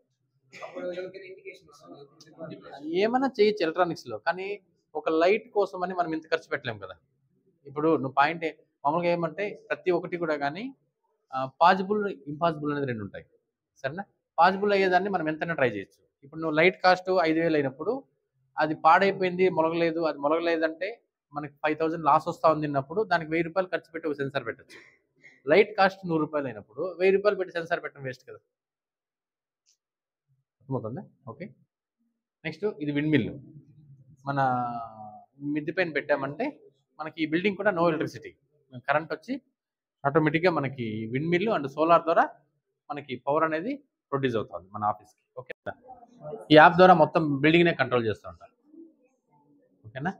Speaker 2: అప్పుడు ఎవరికైనా ఇండికేషన్ ఇస్తుంది.
Speaker 1: ఏమైనా చేయొచ్చు ఎలక్ట్రానిక్స్లో, కానీ ఒక లైట్ కోసం అని మనం ఇంత ఖర్చు పెట్టలేము కదా. ఇప్పుడు నువ్వు పాయింట్ మామూలుగా ఏమంటే ప్రతి ఒక్కటి కూడా కానీ పాజిబుల్ ఇంపాసిబుల్ అనేది రెండు ఉంటాయి, సరేనా. పాజిబుల్ అయ్యేదాన్ని మనం ఎంతైనా ట్రై చేయొచ్చు. ఇప్పుడు నువ్వు లైట్ కాస్ట్ 5,000 అయినప్పుడు అది పాడైపోయింది, మొలగలేదు, అది మొలగలేదంటే మనకి 5,000 లాస్ వస్తూ ఉంది అన్నప్పుడు దానికి 1,000 రూపాయలు ఖర్చు పెట్టి ఒక సెన్సార్ పెట్టచ్చు. లైట్ కాస్ట్ 100 రూపాయలు అయినప్పుడు 1,000 రూపాయలు పెట్టి సెన్సార్ పెట్టడం వేస్ట్ కదా. అర్థమవుతుంది? ఓకే. నెక్స్ట్ ఇది విండ్ మిల్. మన మిద్దె పైన పెట్టామంటే మనకి ఈ బిల్డింగ్ కూడా నో ఎలక్ట్రిసిటీ, కరెంట్ వచ్చి ఆటోమేటిక్గా మనకి విండ్ మిల్ అండ్ సోలార్ ద్వారా మనకి పవర్ అనేది ప్రొడ్యూస్ అవుతుంది మన ఆఫీస్కి. ఓకే, ఈ యాప్ ద్వారా మొత్తం బిల్డింగ్నే కంట్రోల్ చేస్తూ ఉంటారు. ఓకేనా.